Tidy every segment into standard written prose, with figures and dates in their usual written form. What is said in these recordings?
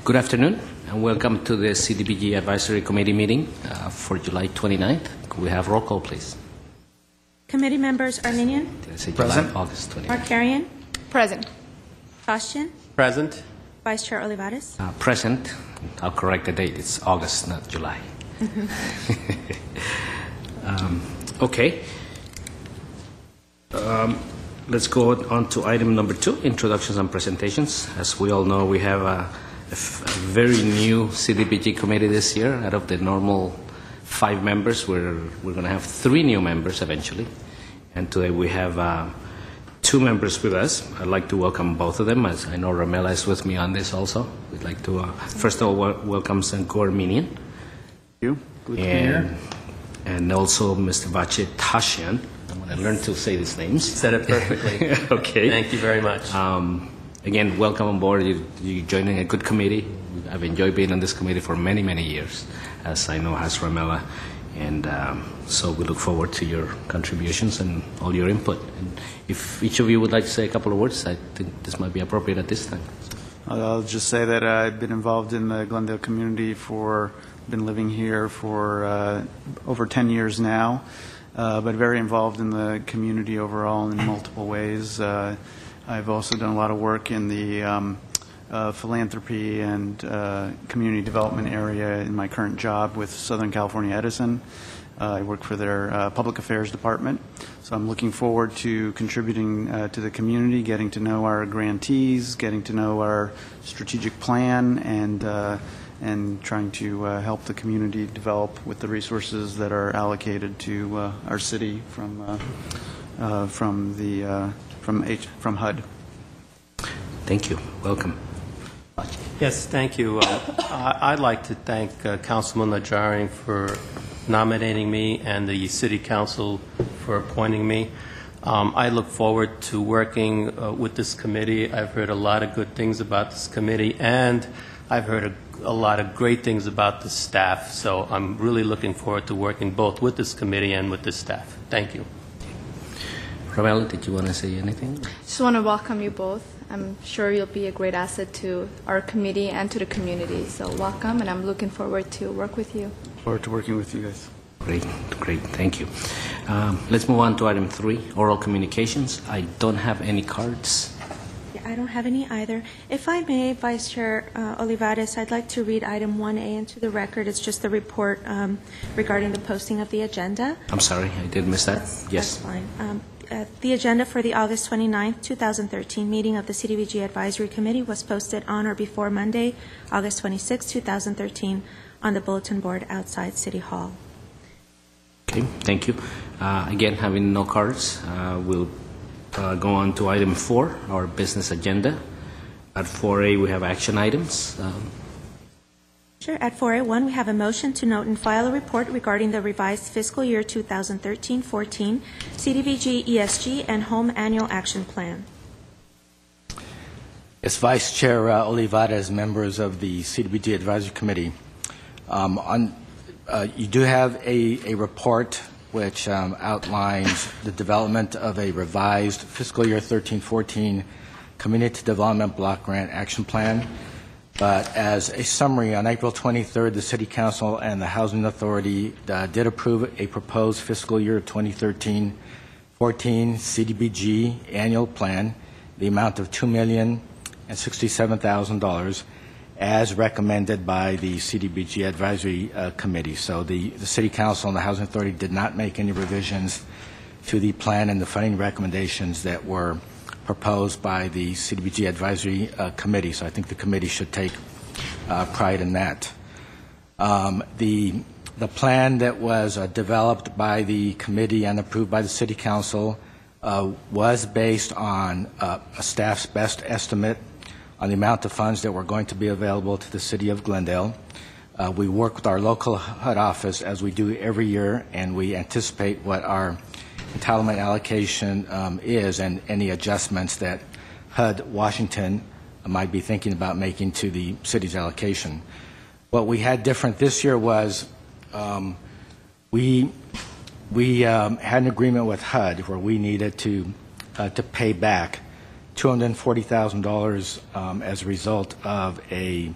Good afternoon, and welcome to the CDBG Advisory Committee meeting for July 29th. Could we have roll call, please? Committee members Armenian. Did I say Present. July, August 29th? Markarian. Present. Kostian. Present. Vice Chair Olivares. Present. I'll correct the date. It's August, not July. Okay. Let's go on to item number 2, introductions and presentations. As we all know, we have a very new CDBG committee this year. Out of the normal 5 members, we're going to have 3 new members eventually. And today we have 2 members with us. I'd like to welcome both of them, as I know Ramela is with me on this also. We'd like to, first of all, welcome Sanko Armenian. Thank you. Good to be here. And also Mr. Vache Tashian. I'm going to learn to say these names. Said it perfectly. Okay. Thank you very much. Again, welcome on board. You're joining a good committee. I've enjoyed being on this committee for many, many years, as I know has Ramela. And so we look forward to your contributions and all your input. And if each of you would like to say a couple of words, I think this might be appropriate at this time. I'll just say that I've been involved in the Glendale community been living here for over 10 years now, but very involved in the community overall in multiple ways. I've also done a lot of work in the philanthropy and community development area in my current job with Southern California Edison. I work for their public affairs department. So I'm looking forward to contributing to the community, getting to know our grantees, getting to know our strategic plan, and trying to help the community develop with the resources that are allocated to our city from HUD. Thank you. Welcome. Yes, thank you. I'd like to thank Councilman Najarian for nominating me and the City Council for appointing me. I look forward to working with this committee. I've heard a lot of good things about this committee, and I've heard a lot of great things about the staff. So I'm really looking forward to working both with this committee and with the staff. Thank you. Ramela, did you want to say anything? Just want to welcome you both. I'm sure you'll be a great asset to our committee and to the community. So welcome, and I'm looking forward to work with you. Forward to working with you guys. Great, great. Thank you. Let's move on to item 3, oral communications. I don't have any cards. Yeah, I don't have any either. If I may, Vice Chair Olivares, I'd like to read item 1A into the record. It's just the report regarding the posting of the agenda. I'm sorry, I did miss that. That's Yes. fine. The agenda for the August 29th, 2013 meeting of the CDBG Advisory Committee was posted on or before Monday, August 26, 2013, on the bulletin board outside City Hall. Okay, thank you. Again, having no cards, we'll go on to item 4, our business agenda. At 4A, we have action items. Sure. At 4A1, we have a motion to note and file a report regarding the revised fiscal year 2013-14 CDBG ESG and Home Annual Action Plan. As Vice Chair Olivares, members of the CDBG Advisory Committee, you do have a report which outlines the development of a revised fiscal year 13-14 Community Development Block Grant Action Plan. But as a summary, on April 23rd, the City Council and the Housing Authority did approve a proposed fiscal year 2013-14 CDBG annual plan, the amount of $2,067,000, as recommended by the CDBG Advisory Committee. So the City Council and the Housing Authority did not make any revisions to the plan and the funding recommendations that were proposed by the CDBG Advisory Committee. So I think the committee should take pride in that. The plan that was developed by the committee and approved by the City Council was based on a staff's best estimate on the amount of funds that were going to be available to the City of Glendale. We work with our local HUD office as we do every year, and we anticipate what our entitlement allocation is and any adjustments that HUD Washington might be thinking about making to the city's allocation. What we had different this year was we had an agreement with HUD where we needed to pay back $240,000 as a result of a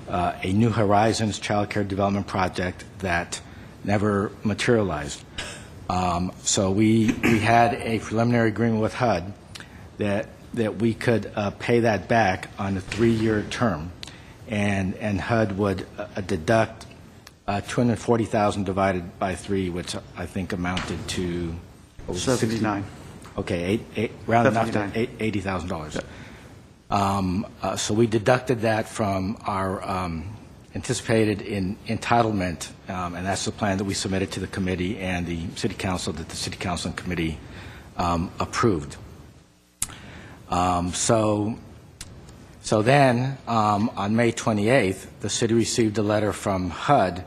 a New Horizons child care development project that never materialized. So we had a preliminary agreement with HUD that we could pay that back on a 3-year term, and HUD would deduct $240,000 divided by 3, which I think amounted to 79. Okay, rounded off to $80,000. So we deducted that from our anticipated entitlement, and that's the plan that we submitted to the committee and the city council that the city council and committee approved. So then, on May 28th, the city received a letter from HUD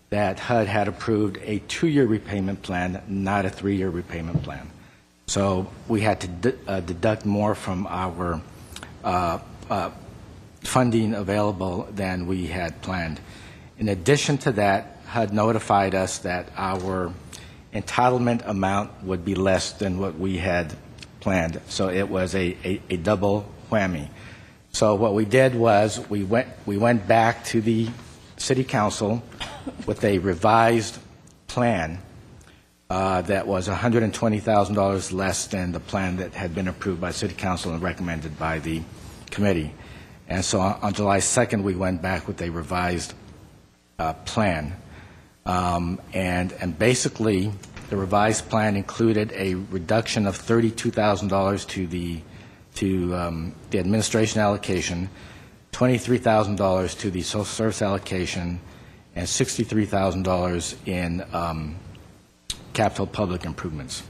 that HUD had approved a 2-year repayment plan, not a 3-year repayment plan. So we had to deduct more from our funding available than we had planned. In addition to that, HUD notified us that our entitlement amount would be less than what we had planned. So it was a double whammy. So what we did was we went back to the city council with a revised plan that was $120,000 less than the plan that had been approved by city council and recommended by the committee. And so on July 2nd, we went back with a revised plan. And basically, the revised plan included a reduction of $32,000 to the administration allocation, $23,000 to the social service allocation, and $63,000 in capital public improvements.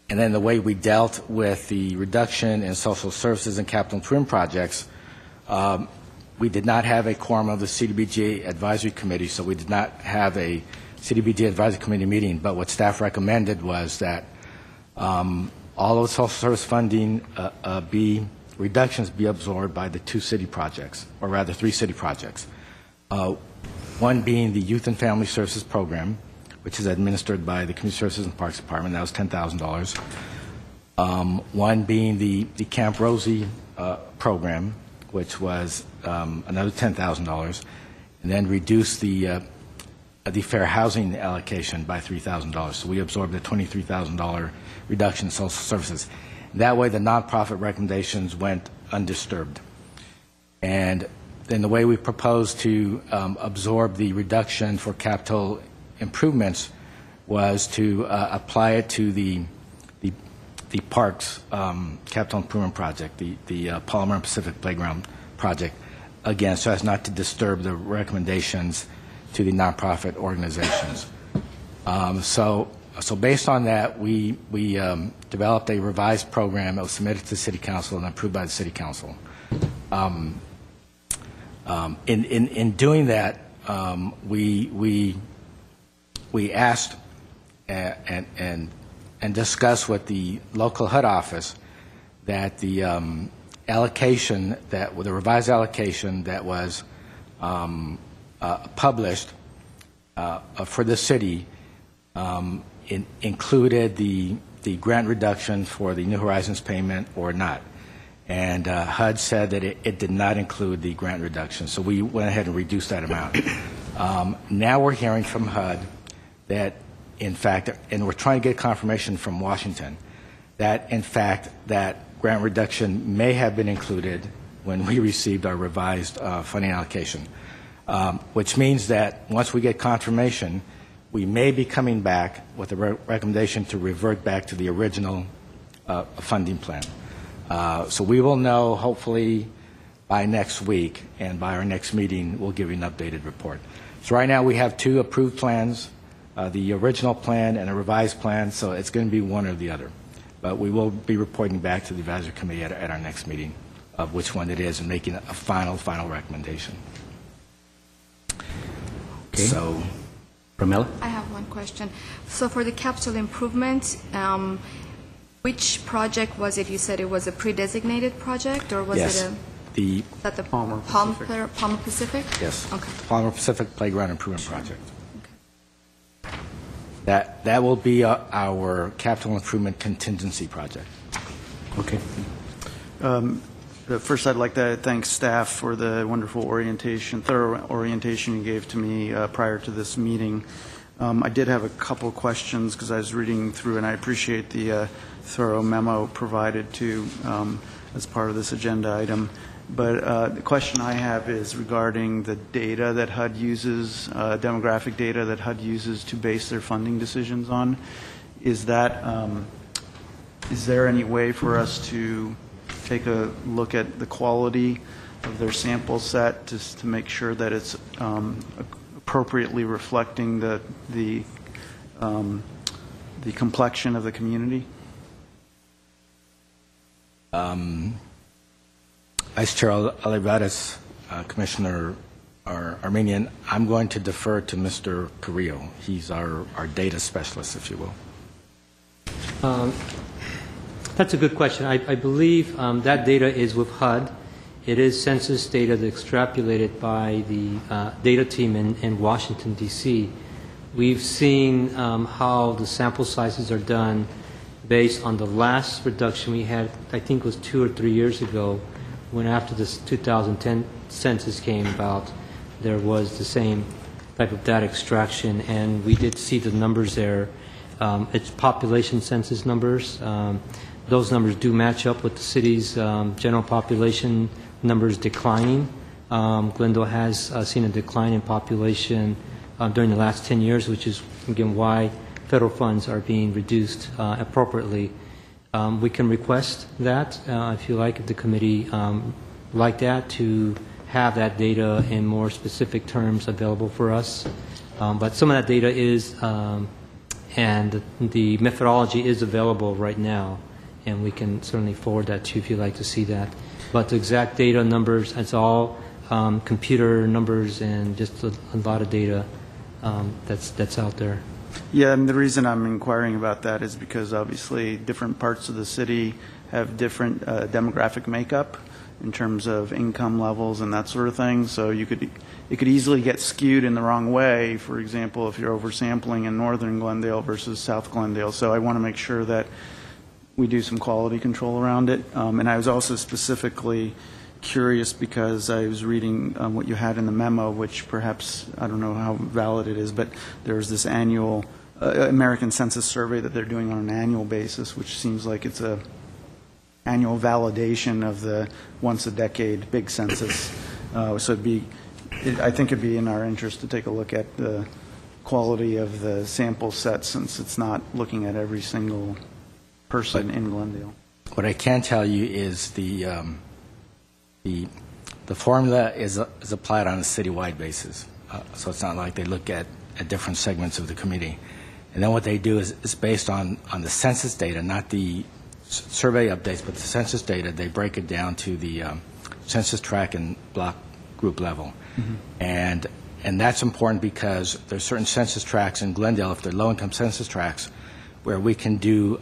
And then the way we dealt with the reduction in social services and capital improvement projects, we did not have a quorum of the CDBG Advisory Committee, so we did not have a CDBG Advisory Committee meeting, but what staff recommended was that all of the social service funding reductions be absorbed by the 2 city projects, or rather 3 city projects. One being the Youth and Family Services Program, which is administered by the Community Services and Parks Department. That was $10,000. One being the Camp Rosie program, which was another $10,000, and then reduce the fair housing allocation by $3,000. So we absorbed a $23,000 reduction in social services. That way, the nonprofit recommendations went undisturbed. And then the way we proposed to absorb the reduction for capital improvements was to apply it to the parks capital improvement project, the Palmer and Pacific Playground project, again, so as not to disturb the recommendations to the nonprofit organizations. So based on that, we developed a revised program that was submitted to the City Council and approved by the City Council. In doing that, we asked and discussed with the local HUD office that the allocation, the revised allocation that was published for the city included the grant reduction for the New Horizons payment or not. And HUD said that it did not include the grant reduction, so we went ahead and reduced that amount. Now we're hearing from HUD that, in fact, and we're trying to get confirmation from Washington, that, in fact, that grant reduction may have been included when we received our revised funding allocation, which means that once we get confirmation, we may be coming back with a recommendation to revert back to the original funding plan. So we will know, hopefully, by next week, and by our next meeting, we'll give you an updated report. So right now we have 2 approved plans, the original plan and a revised plan, so it's going to be one or the other. But we will be reporting back to the advisory committee at our next meeting of which one it is and making a final recommendation. Okay. So, Pramila? I have one question. So for the capital improvement, which project was it? You said it was a pre-designated project, or was yes, it the that the Palmer Pacific? yes, Okay. Palmer Pacific Playground Improvement Project. That will be our capital improvement contingency project. Okay. First, I'd like to thank staff for the wonderful orientation, thorough orientation you gave to me prior to this meeting. I did have a couple questions because I was reading through, and I appreciate the thorough memo provided to as part of this agenda item. But the question I have is regarding the data that HUD uses, demographic data that HUD uses to base their funding decisions on. Is that is there any way for us to take a look at the quality of their sample set just to make sure that it's appropriately reflecting the complexion of the community? Vice Chair Olivares, Commissioner Armenian, I'm going to defer to Mr. Carrillo. He's our data specialist, if you will. That's a good question. I believe that data is with HUD. It is census data that's extrapolated by the data team in Washington, D.C. We've seen how the sample sizes are done based on the last reduction we had, I think it was 2 or 3 years ago, when after this 2010 census came about, there was the same type of data extraction, and we did see the numbers there. It's population census numbers. Those numbers do match up with the city's general population numbers declining. Glendale has seen a decline in population during the last 10 years, which is, again, why federal funds are being reduced appropriately. We can request that, if you like, if the committee like that, to have that data in more specific terms available for us. But some of that data is, and the methodology is available right now, and we can certainly forward that to you if you'd like to see that. But the exact data numbers, it's all computer numbers and just a lot of data that's out there. Yeah, and the reason I'm inquiring about that is because obviously different parts of the city have different demographic makeup in terms of income levels and that sort of thing. So it could easily get skewed in the wrong way, for example, if you're oversampling in northern Glendale versus south Glendale. So I want to make sure that we do some quality control around it. And I was also specifically curious because I was reading what you had in the memo, which perhaps, I don't know how valid it is, but there's this annual American Census survey that they're doing on an annual basis, which seems like it's a annual validation of the once-a-decade big census. So I think it'd be in our interest to take a look at the quality of the sample set, since it's not looking at every single person in Glendale. What I can tell you is the formula is applied on a citywide basis. So it's not like they look at different segments of the community. And then what they do is based on the census data, not the survey updates, but the census data. They break it down to the census tract and block group level. Mm-hmm. And that's important because there's certain census tracts in Glendale, if they're low-income census tracts, where we can do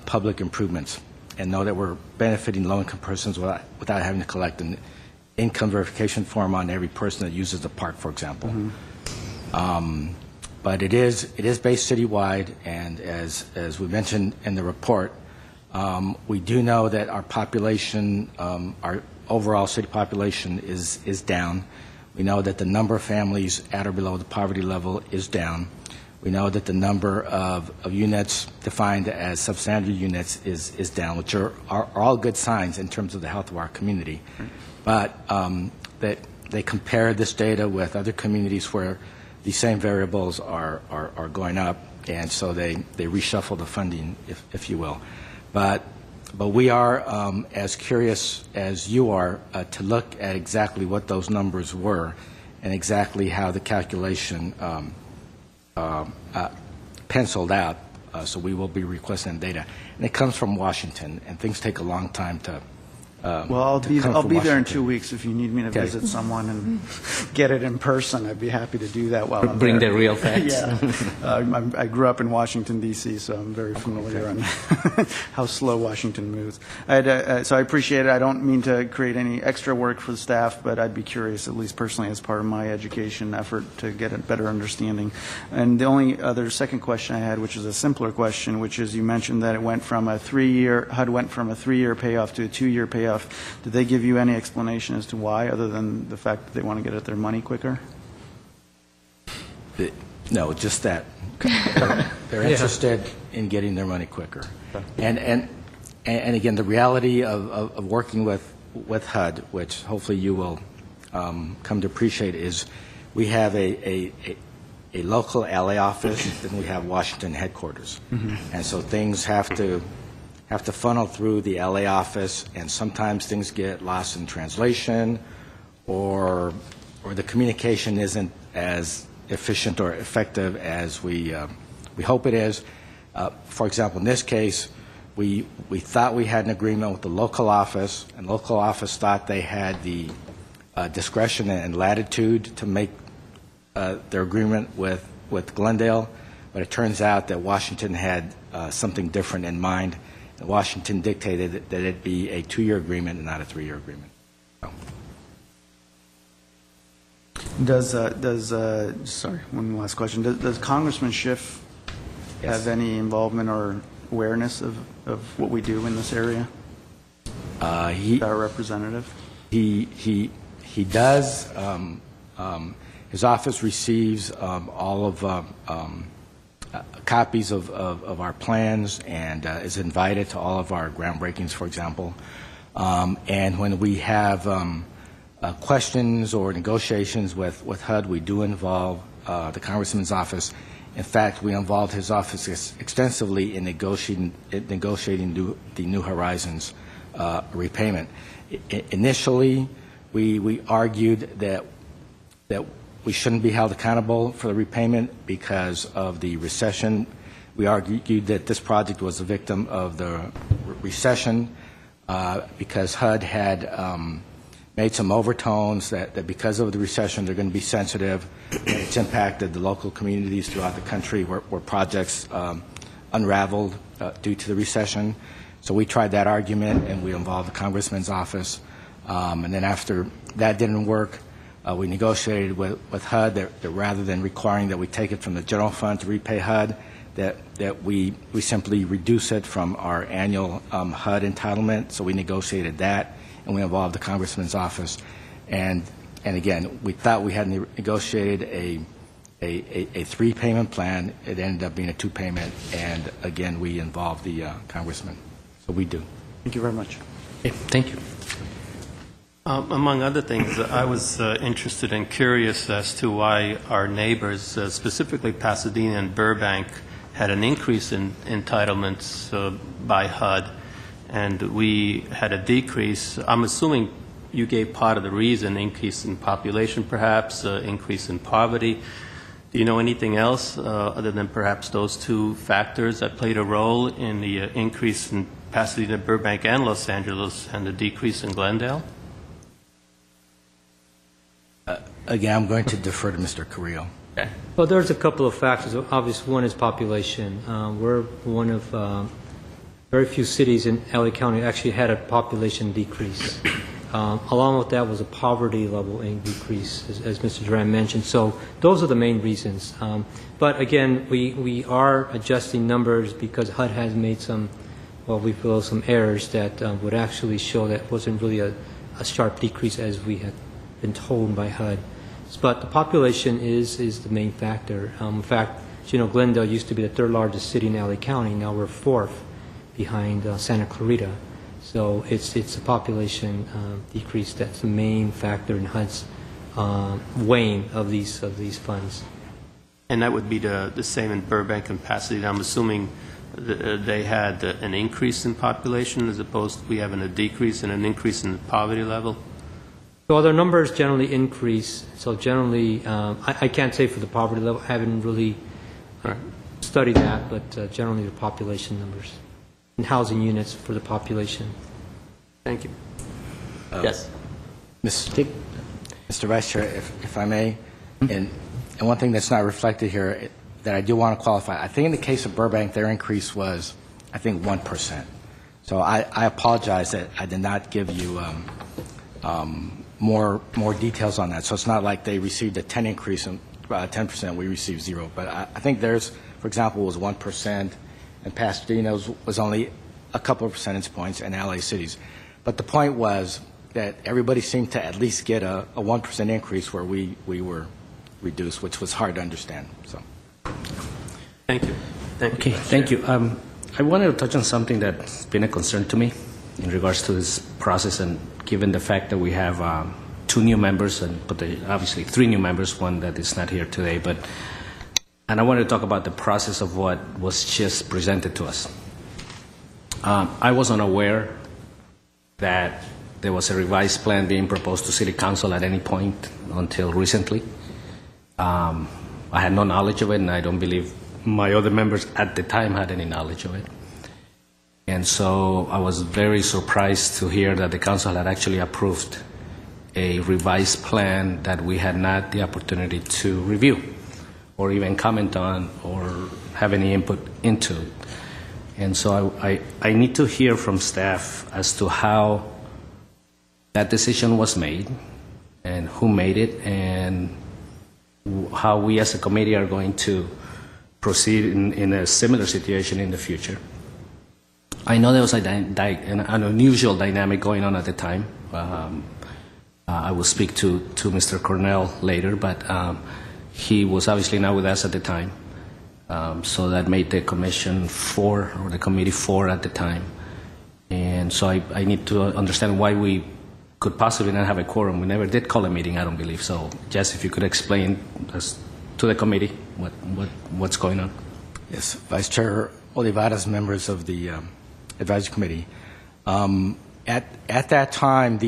public improvements and know that we're benefiting low-income persons without having to collect an income verification form on every person that uses the park, for example. Mm-hmm. But it is based citywide, and as we mentioned in the report, we do know that our population, our overall city population is down. We know that the number of families at or below the poverty level is down. We know that the number of units defined as substandard units is down, which are all good signs in terms of the health of our community. But that they compare this data with other communities where the same variables are going up, and so they reshuffle the funding, if you will. But we are as curious as you are to look at exactly what those numbers were and exactly how the calculation penciled out, so we will be requesting data. And it comes from Washington, and things take a long time to well, I'll be there in 2 weeks if you need me to visit someone and get it in person. I'd be happy to do that while I'm Bring there. the real facts. Yeah. I grew up in Washington, D.C., so I'm very familiar on how slow Washington moves. So I appreciate it. I don't mean to create any extra work for the staff, but I'd be curious, at least personally, as part of my education effort, to get a better understanding. And the only other second question I had, which is a simpler question, which is you mentioned that it went from a 3-year, HUD went from a 3-year payoff to a 2-year payoff layoff. Did they give you any explanation as to why, other than the fact that they want to get at their money quicker? No, just that. They're interested in getting their money quicker. And again, the reality of working with HUD, which hopefully you will come to appreciate, is we have a local LA office, then we have Washington headquarters. And so things have to funnel through the LA office, and sometimes things get lost in translation, or the communication isn't as efficient or effective as we hope it is. For example, in this case, we thought we had an agreement with the local office, and local office thought they had the discretion and latitude to make their agreement with Glendale, but it turns out that Washington had something different in mind. And Washington dictated that it be a 2-year agreement and not a 3-year agreement. Sorry, one last question. Does Congressman Schiff have any involvement or awareness of what we do in this area? Our representative? He does. His office receives all of copies of our plans and is invited to all of our groundbreakings, for example. And when we have questions or negotiations with HUD, we do involve the Congressman's office. In fact, we involved his office extensively in negotiating the New Horizons repayment. Initially, we argued that we shouldn't be held accountable for the repayment because of the recession. We argued that this project was a victim of the recession because HUD had made some overtones that because of the recession they're going to be sensitive. It's impacted the local communities throughout the country where projects unraveled due to the recession. So we tried that argument and we involved the Congressman's office. And then after that didn't work, we negotiated with HUD that rather than requiring that we take it from the general fund to repay HUD, that we simply reduce it from our annual HUD entitlement. So we negotiated that, and we involved the Congressman's office. And again, we thought we had negotiated a 3-payment plan. It ended up being a 2-payment, and again, we involved the Congressman. So we do. Thank you very much. Okay, thank you. Among other things, I was interested and curious as to why our neighbors, specifically Pasadena and Burbank, had an increase in entitlements by HUD, and we had a decrease. I'm assuming you gave part of the reason, increase in population perhaps, increase in poverty. Do you know anything else other than perhaps those 2 factors that played a role in the increase in Pasadena, Burbank, and Los Angeles, and the decrease in Glendale? Again, I'm going to defer to Mr. Carrillo. Okay. Well, there's a couple of factors. Obviously, one is population. We're one of very few cities in LA County actually had a population decrease. Along with that was a poverty level decrease, as Mr. Duran mentioned. So those are the main reasons. But again, we are adjusting numbers because HUD has made some, well, we feel some errors that would actually show that it wasn't really a sharp decrease as we had been told by HUD. But the population is the main factor. In fact, you know, Glendale used to be the 3rd largest city in LA County. Now we're 4th behind Santa Clarita. So it's a population decrease that's the main factor in HUD's weighing of these funds. And that would be the same in Burbank and Pasadena. I'm assuming they had an increase in population as opposed to we having a decrease and an increase in the poverty level? Well, their numbers generally increase. So generally, I can't say for the poverty level. I haven't really studied that, but generally the population numbers and housing units for the population. Thank you. Yes. Mr. Vice Chair, if I may, and one thing that's not reflected here that I do want to qualify, I think in the case of Burbank, their increase was, I think, 1%. So I apologize that I did not give you more details on that. So it's not like they received a 10 increase and 10%, we received 0. But I think theirs, for example, was 1%, and Pasadena was only a couple of percentage points, and LA cities. But the point was that everybody seemed to at least get a 1% increase where we were reduced, which was hard to understand. So, Thank you. Thank Okay, you. thank you. I wanted to touch on something that's been a concern to me in regards to this process, and given the fact that we have 2 new members, and obviously 3 new members, one that is not here today, and I wanted to talk about the process of what was just presented to us. I was unaware that there was a revised plan being proposed to City Council at any point until recently. I had no knowledge of it, and I don't believe my other members at the time had any knowledge of it. And so I was very surprised to hear that the council had actually approved a revised plan that we had not the opportunity to review or even comment on or have any input into. And so I need to hear from staff as to how that decision was made and who made it, and how we as a committee are going to proceed in a similar situation in the future. I know there was an unusual dynamic going on at the time. I will speak to Mr. Cornell later, but he was obviously not with us at the time. So that made the commission 4, or the committee 4 at the time. And so I need to understand why we could possibly not have a quorum. We never did call a meeting, I don't believe. So, Jess, if you could explain to the committee what's going on. yes, Vice Chair Olivares, members of the advisory committee. At that time,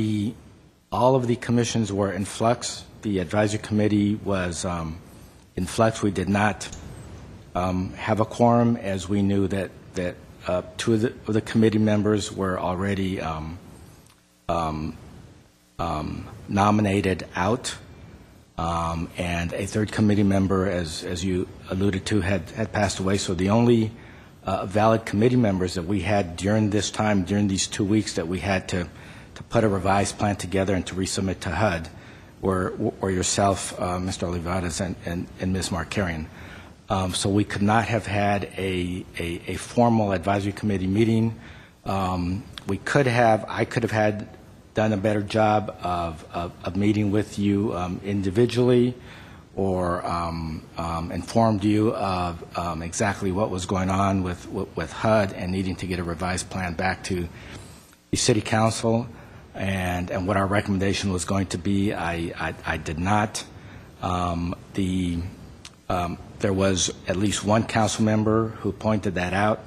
all of the commissions were in flux. The advisory committee was in flux. We did not have a quorum, as we knew that 2 of the committee members were already nominated out, and a 3rd committee member, as you alluded to, had passed away. So the only valid committee members that we had during this time, during these 2 weeks that we had to put a revised plan together and to resubmit to HUD, were yourself, Mr. Olivares, and Ms. Markarian. So we could not have had a formal advisory committee meeting. I could have done a better job of meeting with you individually, or informed you of exactly what was going on with HUD and needing to get a revised plan back to the City Council, and what our recommendation was going to be. I did not. There was at least one council member who pointed that out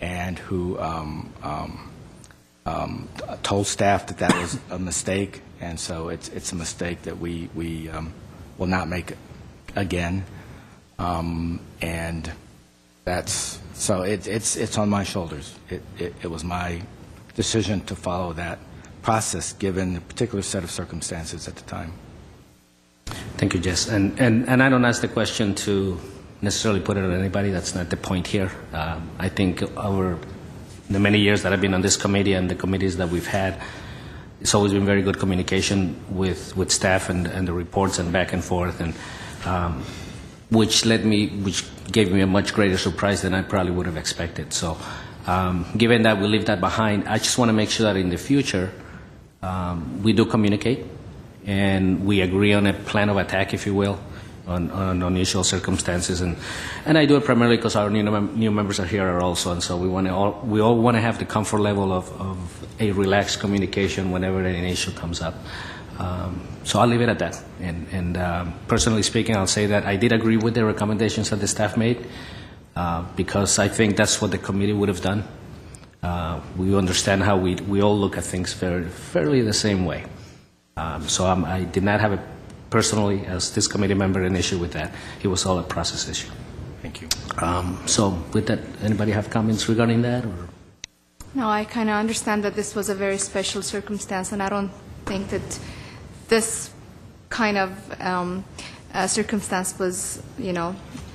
and who told staff that was a mistake, and so it's a mistake that we will not make again. And it's on my shoulders. It was my decision to follow that process given the particular set of circumstances at the time. Thank you, Jess. And I don't ask the question to necessarily put it on anybody. That's not the point here. I think over the many years that I've been on this committee and the committees that we've had, it's always been very good communication with staff and the reports and back and forth, and which gave me a much greater surprise than I probably would have expected. So given that we leave that behind, I just want to make sure that in the future we do communicate and we agree on a plan of attack, if you will, on unusual circumstances. And I do it primarily because our new members are here also, and so we all want to have the comfort level of a relaxed communication whenever an issue comes up. So I'll leave it at that. And personally speaking, I'll say that I did agree with the recommendations that the staff made, because I think that's what the committee would have done. We understand how we all look at things fairly the same way. So I did not have personally, as this committee member, an issue with that. It was all a process issue. Thank you. So with that, anybody have comments regarding that? Or? No, I kind of understand that this was a very special circumstance, and I don't think that this kind of circumstance was,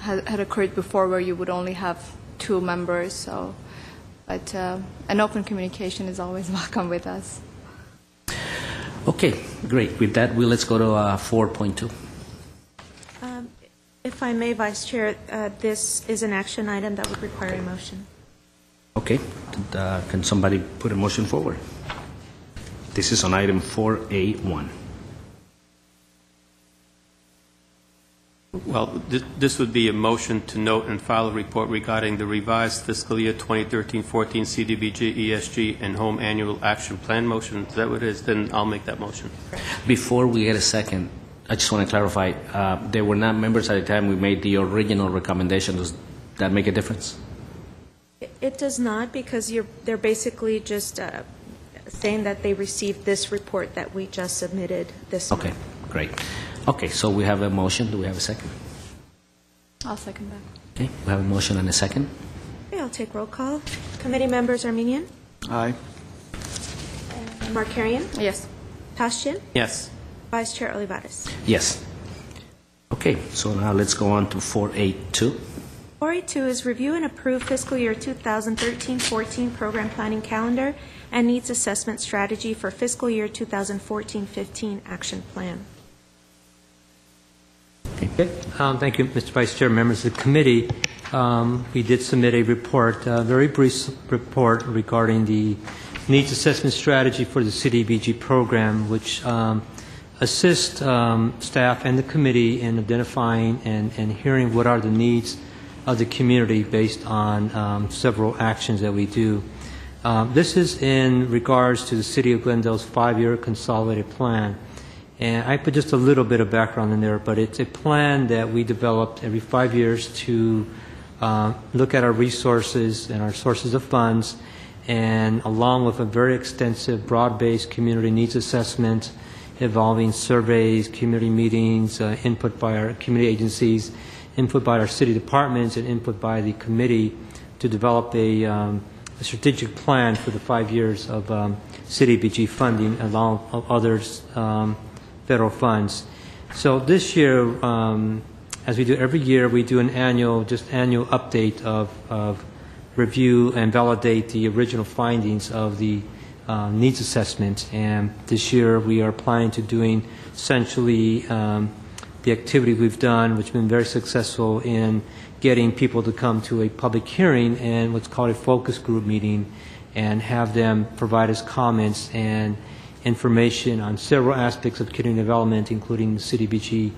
had occurred before, where you would only have 2 members. So, but an open communication is always welcome with us. Okay, great. With that, let's go to 4.2. If I may, Vice Chair, this is an action item that would require a motion. Okay. Can somebody put a motion forward? This is on item 4A1. Well, this would be a motion to note and file a report regarding the revised fiscal year 2013-14 CDBG, ESG, and Home Annual Action Plan motion. Is that what it is? Then I'll make that motion. Before we get a second, I just want to clarify, they were not members at the time we made the original recommendation. Does that make a difference? It does not, because they're basically just saying that they received this report that we just submitted this month. Okay, great. Okay, so we have a motion. Do we have a second? I'll second that. Okay, we have a motion and a second. Okay, I'll take roll call. Committee members Armenian, Aye. Markarian, Yes. Tashchian, Yes. Vice Chair Olivares. Yes. Okay, so now let's go on to 4A2. 4A2 is review and approve fiscal year 2013-14 program planning calendar and needs assessment strategy for fiscal year 2014-15 action plan. Okay. Thank you, Mr. Vice Chair, members of the committee. We did submit a report, a very brief report regarding the needs assessment strategy for the CDBG program, which assists staff and the committee in identifying and hearing what are the needs of the community based on several actions that we do. This is in regards to the City of Glendale's 5-year consolidated plan. And I put just a little bit of background in there, but it's a plan that we developed every 5 years to look at our resources and our sources of funds, and along with a very extensive, broad-based community needs assessment involving surveys, community meetings, input by our community agencies, input by our city departments, and input by the committee to develop a strategic plan for the 5 years of CDBG funding along with others federal funds. So this year, as we do every year, we do an annual update of review and validate the original findings of the needs assessment. And this year we are planning to doing essentially the activity we've done, which has been very successful in getting people to come to a public hearing and what's called a focus group meeting, and have them provide us comments and information on several aspects of community development, including CDBG,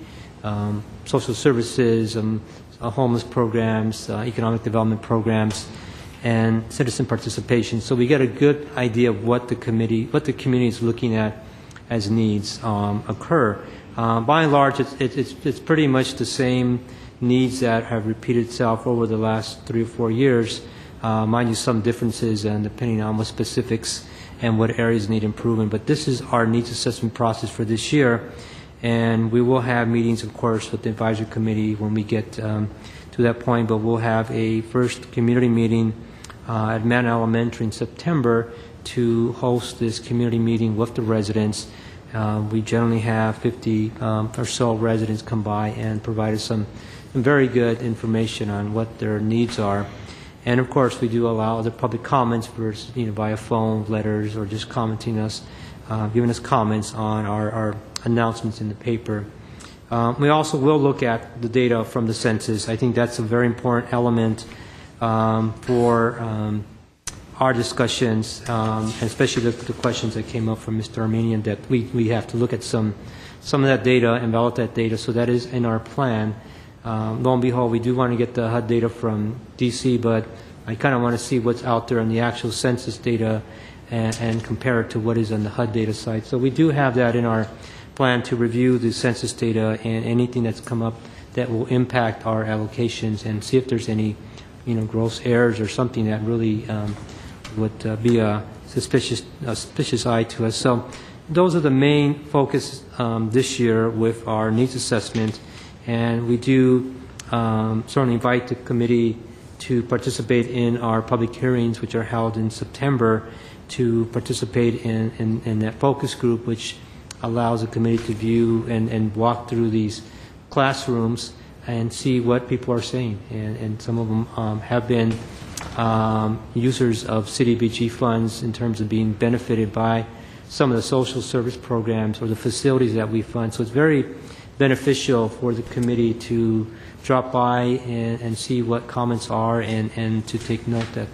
social services, homeless programs, economic development programs, and citizen participation. So we get a good idea of what the community is looking at as needs occur. By and large, it's pretty much the same needs that have repeated itself over the last 3 or 4 years. Mind you, some differences, and depending on what specifics and what areas need improvement. But this is our needs assessment process for this year, and we will have meetings, of course, with the advisory committee when we get to that point. But we'll have a first community meeting at Man Elementary in September to host this community meeting with the residents. We generally have 50 or so residents come by and provide us some very good information on what their needs are. And of course, we do allow other public comments for, via phone, letters, or just commenting us, giving us comments on our announcements in the paper. We also will look at the data from the census. I think that's a very important element for our discussions, and especially the questions that came up from Mr. Armenian, that we have to look at some of that data and validate that data. So that is in our plan. Lo and behold, we do want to get the HUD data from D.C., but I kind of want to see what's out there in the actual census data and compare it to what is on the HUD data site. So we do have that in our plan to review the census data and anything that's come up that will impact our allocations, and see if there's any, gross errors or something that really would be a suspicious eye to us. So those are the main focus this year with our needs assessment. And we do certainly invite the committee to participate in our public hearings, which are held in September, to participate in that focus group, which allows the committee to view and walk through these classrooms and see what people are saying. And some of them have been users of CDBG funds in terms of being benefited by some of the social service programs or the facilities that we fund. So it's very beneficial for the committee to drop by and see what comments are, and to take note that,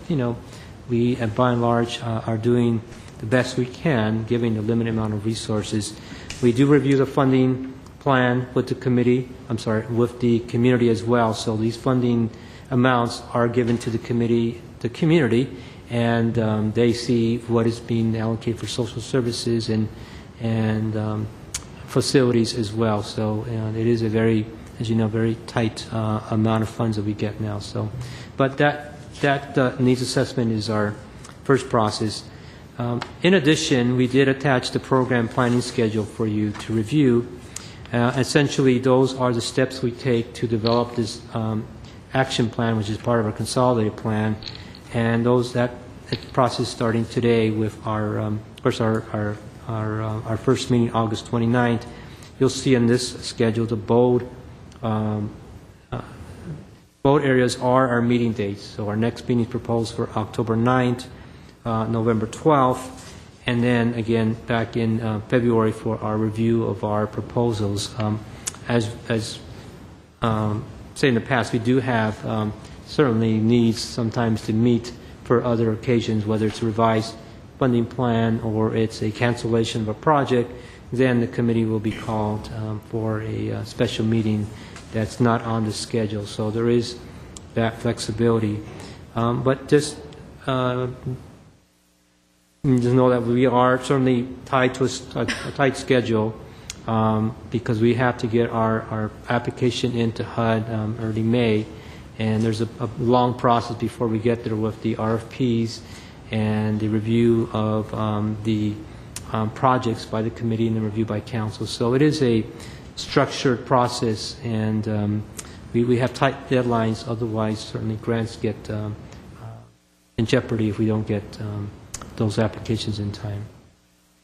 we by and large are doing the best we can, given the limited amount of resources. We do review the funding plan with the committee, with the community as well. So these funding amounts are given to the community, and they see what is being allocated for social services and facilities as well. So it is a very, as you know, very tight amount of funds that we get now. So, but that needs assessment is our first process. In addition, we did attach the program planning schedule for you to review. Essentially, those are the steps we take to develop this action plan, which is part of our consolidated plan, and that process starting today with our, of course, our first meeting, August 29th. You'll see in this schedule the bold areas are our meeting dates. So our next meeting is proposed for October 9th, November 12th, and then again back in February for our review of our proposals. As say in the past, we do have certainly needs sometimes to meet for other occasions, whether it's a revised funding plan or it's a cancellation of a project. Then the committee will be called for a special meeting that's not on the schedule. So there is that flexibility. But just know that we are certainly tied to a tight schedule because we have to get our application into HUD early May, and there's a long process before we get there with the RFPs and the review of the projects by the committee and the review by council. So it is a structured process, and we have tight deadlines. Otherwise, certainly grants get in jeopardy if we don't get those applications in time.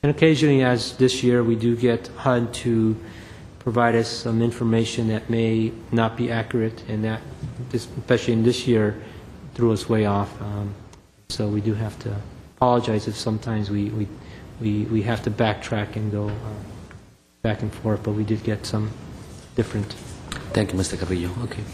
And occasionally, as this year, we do get HUD to provide us some information that may not be accurate, and that, especially in this year, threw us way off. So we do have to apologize if sometimes we have to backtrack and go back and forth, but we did get some different. Thank you, Mr. Carrillo. Okay.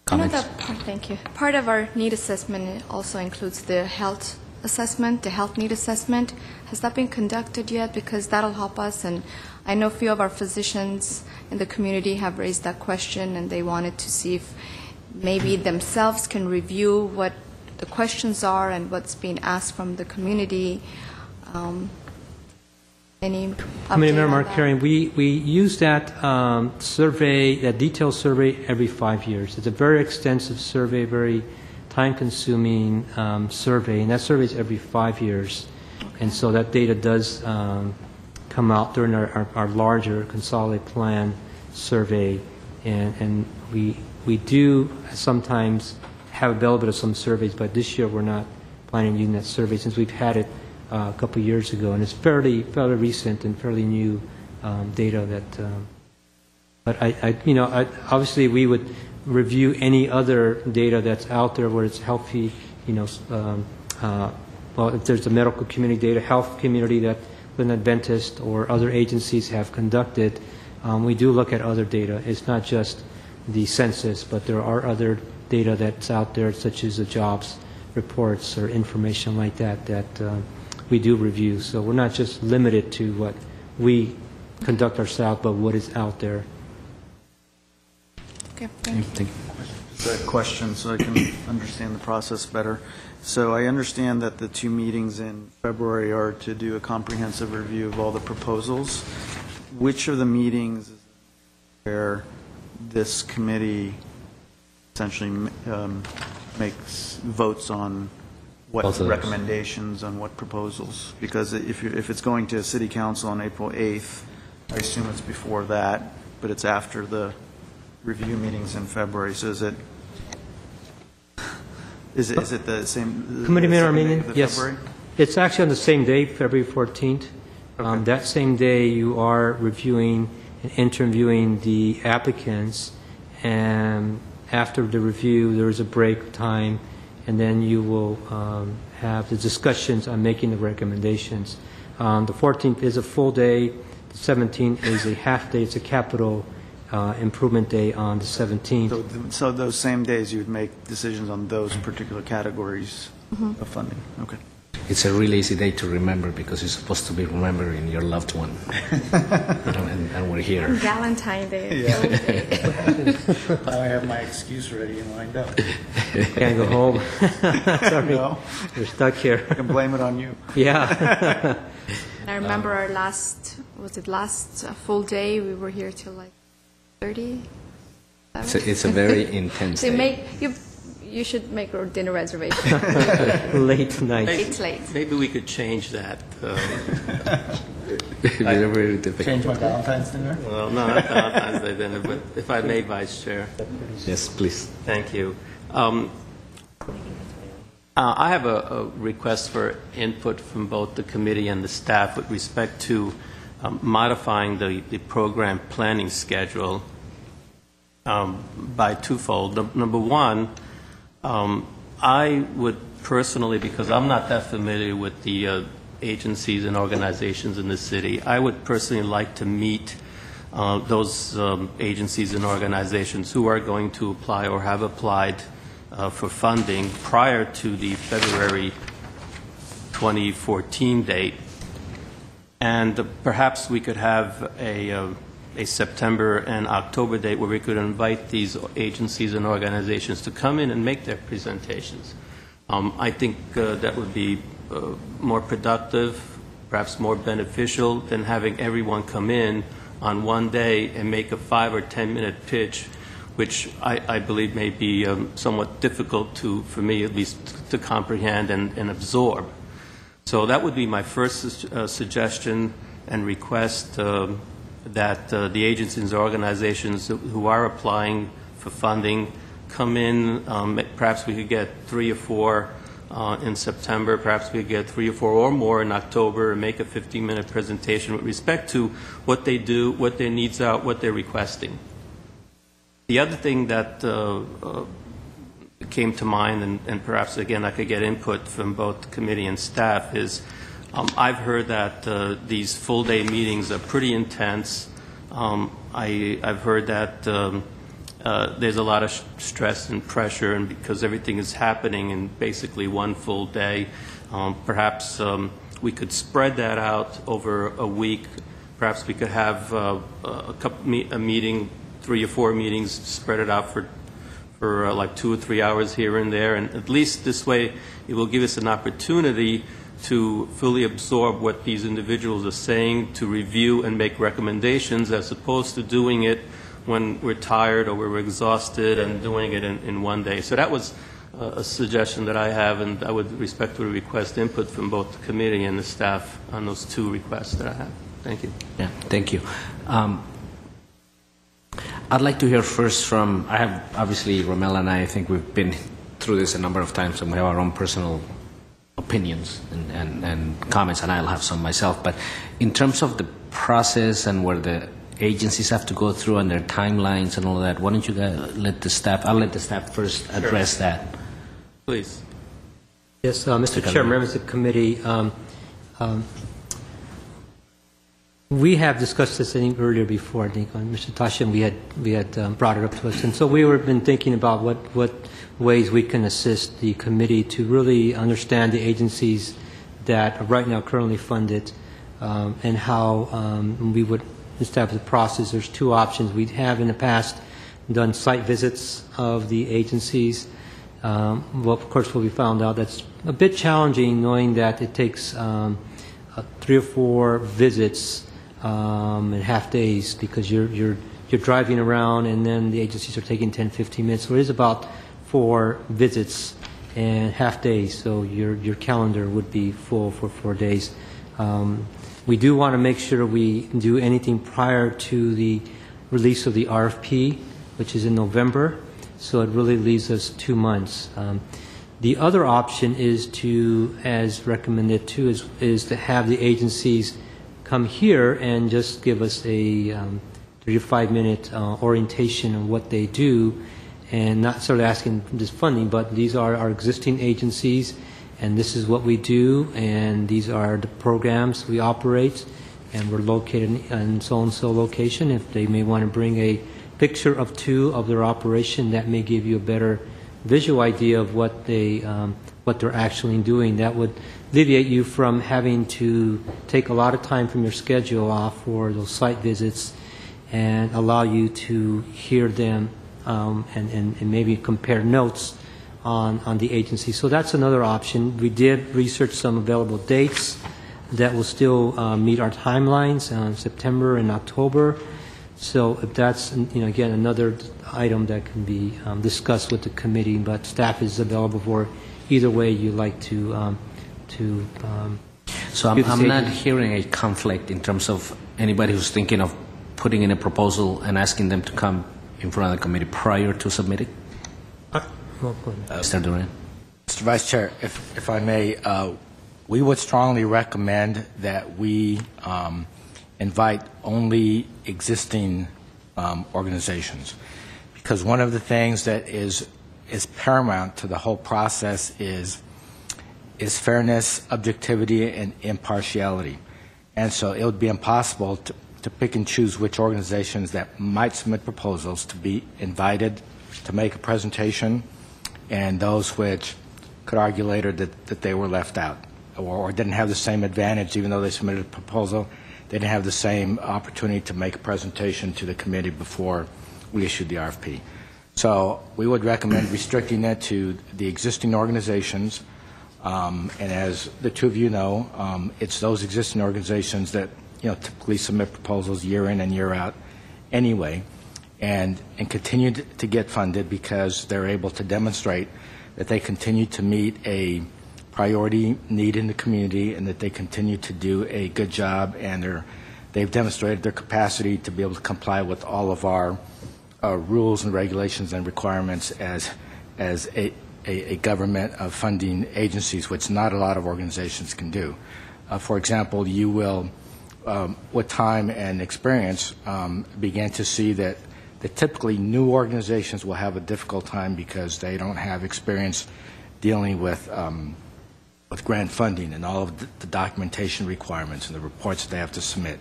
Comments? Thank you. Part of our need assessment also includes the health assessment, the health need assessment. Has that been conducted yet? Because that'll help us, and I know a few of our physicians in the community have raised that question, and they wanted to see if maybe themselves can review what the questions are and what's being asked from the community. Any Committee Member update on Markarian, we use that survey, that detailed survey, every 5 years. It's a very extensive survey, very time-consuming survey, and that survey is every 5 years. Okay. And so that data does come out during our larger consolidated plan survey, and we do sometimes have available to some surveys, but this year we're not planning on using that survey since we've had it a couple of years ago, and it's fairly recent and fairly new data. That, but obviously we would review any other data that's out there where it's healthy. Well, if there's a medical community data, health community that an Adventist or other agencies have conducted, we do look at other data. It's not just the census, but there are other data that's out there, such as the jobs reports or information like that we do review. So we're not just limited to what we conduct ourselves, but what is out there. Okay, thank you. Thank you. Just a question so I can understand the process better. So I understand that the 2 meetings in February are to do a comprehensive review of all the proposals. Which of the meetings is where this committee essentially makes votes on what recommendations on what proposals? Because if it's going to City Council on April 8th, I assume it's before that, but it's after the review meetings in February. So is it the same? Committee Member meeting? Yes. February? It's actually on the same day, February 14th. Okay. That same day, you are reviewing and interviewing the applicants, and after the review, there is a break time, and then you will have the discussions on making the recommendations. The 14th is a full day. The 17th is a half day. It's a capital improvement day on the 17th. So those same days you would make decisions on those particular categories of funding. Okay. it's a really easy day to remember because you're supposed to be remembering your loved one. and we're here. Valentine's Day. Now I have my excuse ready and lined up. Can't go home. Sorry, No, we're stuck here. I can blame it on you. Yeah. I remember our last full day, we were here till like 30. It's a very intense So day. you should make a dinner reservation. Late night. It's late. Maybe we could change that. It's very difficult. Change my Valentine's dinner? Well, no, not Valentine's Day dinner, but if I may, Vice Chair. Yes, please. Thank you. I have a request for input from both the committee and the staff with respect to modifying the program planning schedule by twofold. Number one, I would personally, because I'm not that familiar with the agencies and organizations in the city, I would personally like to meet those agencies and organizations who are going to apply or have applied for funding prior to the February 2014 date. And perhaps we could have a September and October date where we could invite these agencies and organizations to come in and make their presentations. I think that would be more productive, perhaps more beneficial than having everyone come in on one day and make a 5 or 10 minute pitch, which I believe may be somewhat difficult for me at least to comprehend and absorb. So that would be my first suggestion and request, that the agencies and organizations who are applying for funding come in. Perhaps we could get 3 or 4 in September. Perhaps we could get 3 or 4 or more in October and make a 15-minute presentation with respect to what they do, what their needs are, what they're requesting. The other thing that came to mind, and perhaps again I could get input from both the committee and staff, is I've heard that these full-day meetings are pretty intense. I've heard that there's a lot of stress and pressure, and because everything is happening in basically one full day, perhaps we could spread that out over a week. Perhaps we could have a meeting, 3 or 4 meetings, spread it out for like 2 or 3 hours here and there, and at least this way it will give us an opportunity to fully absorb what these individuals are saying, to review and make recommendations, as opposed to doing it when we're tired or we're exhausted and doing it in one day. So that was a suggestion that I have, and I would respectfully request input from both the committee and the staff on those 2 requests that I have. Thank you. Yeah, thank you. I'd like to hear first from, I have, obviously, Romel and I think we've been through this a number of times, and we have our own personal opinions and comments, and I'll have some myself. But in terms of the process and where the agencies have to go through and their timelines and all of that, why don't you guys let the staff, I'll let the staff first address that. Please. Yes, Mr. Chair, members of the committee, we have discussed this, I think, earlier before. I think on Mr. Tashin, we had brought it up to us, and so we have been thinking about what ways we can assist the committee to really understand the agencies that are right now currently funded, and how we would establish the process. There's 2 options. We have in the past done site visits of the agencies. Well, of course, what we found out that's a bit challenging, knowing that it takes 3 or 4 visits in half days, because you're driving around, and then the agencies are taking 10-15 minutes. So it is about 4 visits and half days. So your calendar would be full for 4 days. We do want to make sure we do anything prior to the release of the RFP, which is in November. So it really leaves us 2 months. The other option is to, as recommended too, is to have the agencies come here and just give us a 3 to 5 minute orientation on what they do, and not sort of asking this funding, but these are our existing agencies, and this is what we do, and these are the programs we operate, and we're located in so-and-so location. If they may want to bring a picture of 2 of their operation, that may give you a better visual idea of what they're actually doing. That would alleviate you from having to take a lot of time from your schedule off for those site visits and allow you to hear them and maybe compare notes on the agency. So that's another option. We did research some available dates that will still meet our timelines in September and October. So if that's, again, another item that can be discussed with the committee, but staff is available for either way you like to. So I'm not hearing a conflict in terms of anybody who's thinking of putting in a proposal and asking them to come in front of the committee prior to submitting? Mr. Duran. Mr. Vice Chair, if I may, we would strongly recommend that we invite only existing organizations, because one of the things that is paramount to the whole process is fairness, objectivity, and impartiality. And so it would be impossible to pick and choose which organizations that might submit proposals to be invited to make a presentation, and those which could argue later that they were left out or didn't have the same advantage. Even though they submitted a proposal, they didn't have the same opportunity to make a presentation to the committee before we issued the RFP. So we would recommend restricting it to the existing organizations, and as the two of you know, it's those existing organizations that typically submit proposals year in and year out anyway, and continue to get funded because they're able to demonstrate that they continue to meet a priority need in the community and that they continue to do a good job, and they've demonstrated their capacity to be able to comply with all of our rules and regulations and requirements as a government of funding agencies, which not a lot of organizations can do. For example, you will, with time and experience, begin to see that typically new organizations will have a difficult time because they don't have experience dealing with grant funding and all of the documentation requirements and the reports that they have to submit,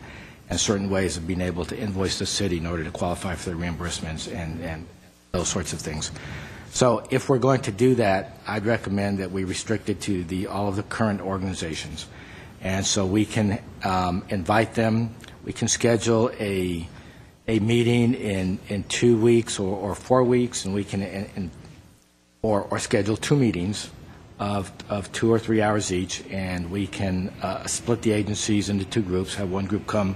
and certain ways of being able to invoice the city in order to qualify for the reimbursements and those sorts of things. So if we're going to do that, I'd recommend that we restrict it to all of the current organizations. And so we can invite them. We can schedule a meeting in 2 weeks or 4 weeks, and we can or schedule 2 meetings of 2 or 3 hours each, and we can split the agencies into 2 groups, have one group come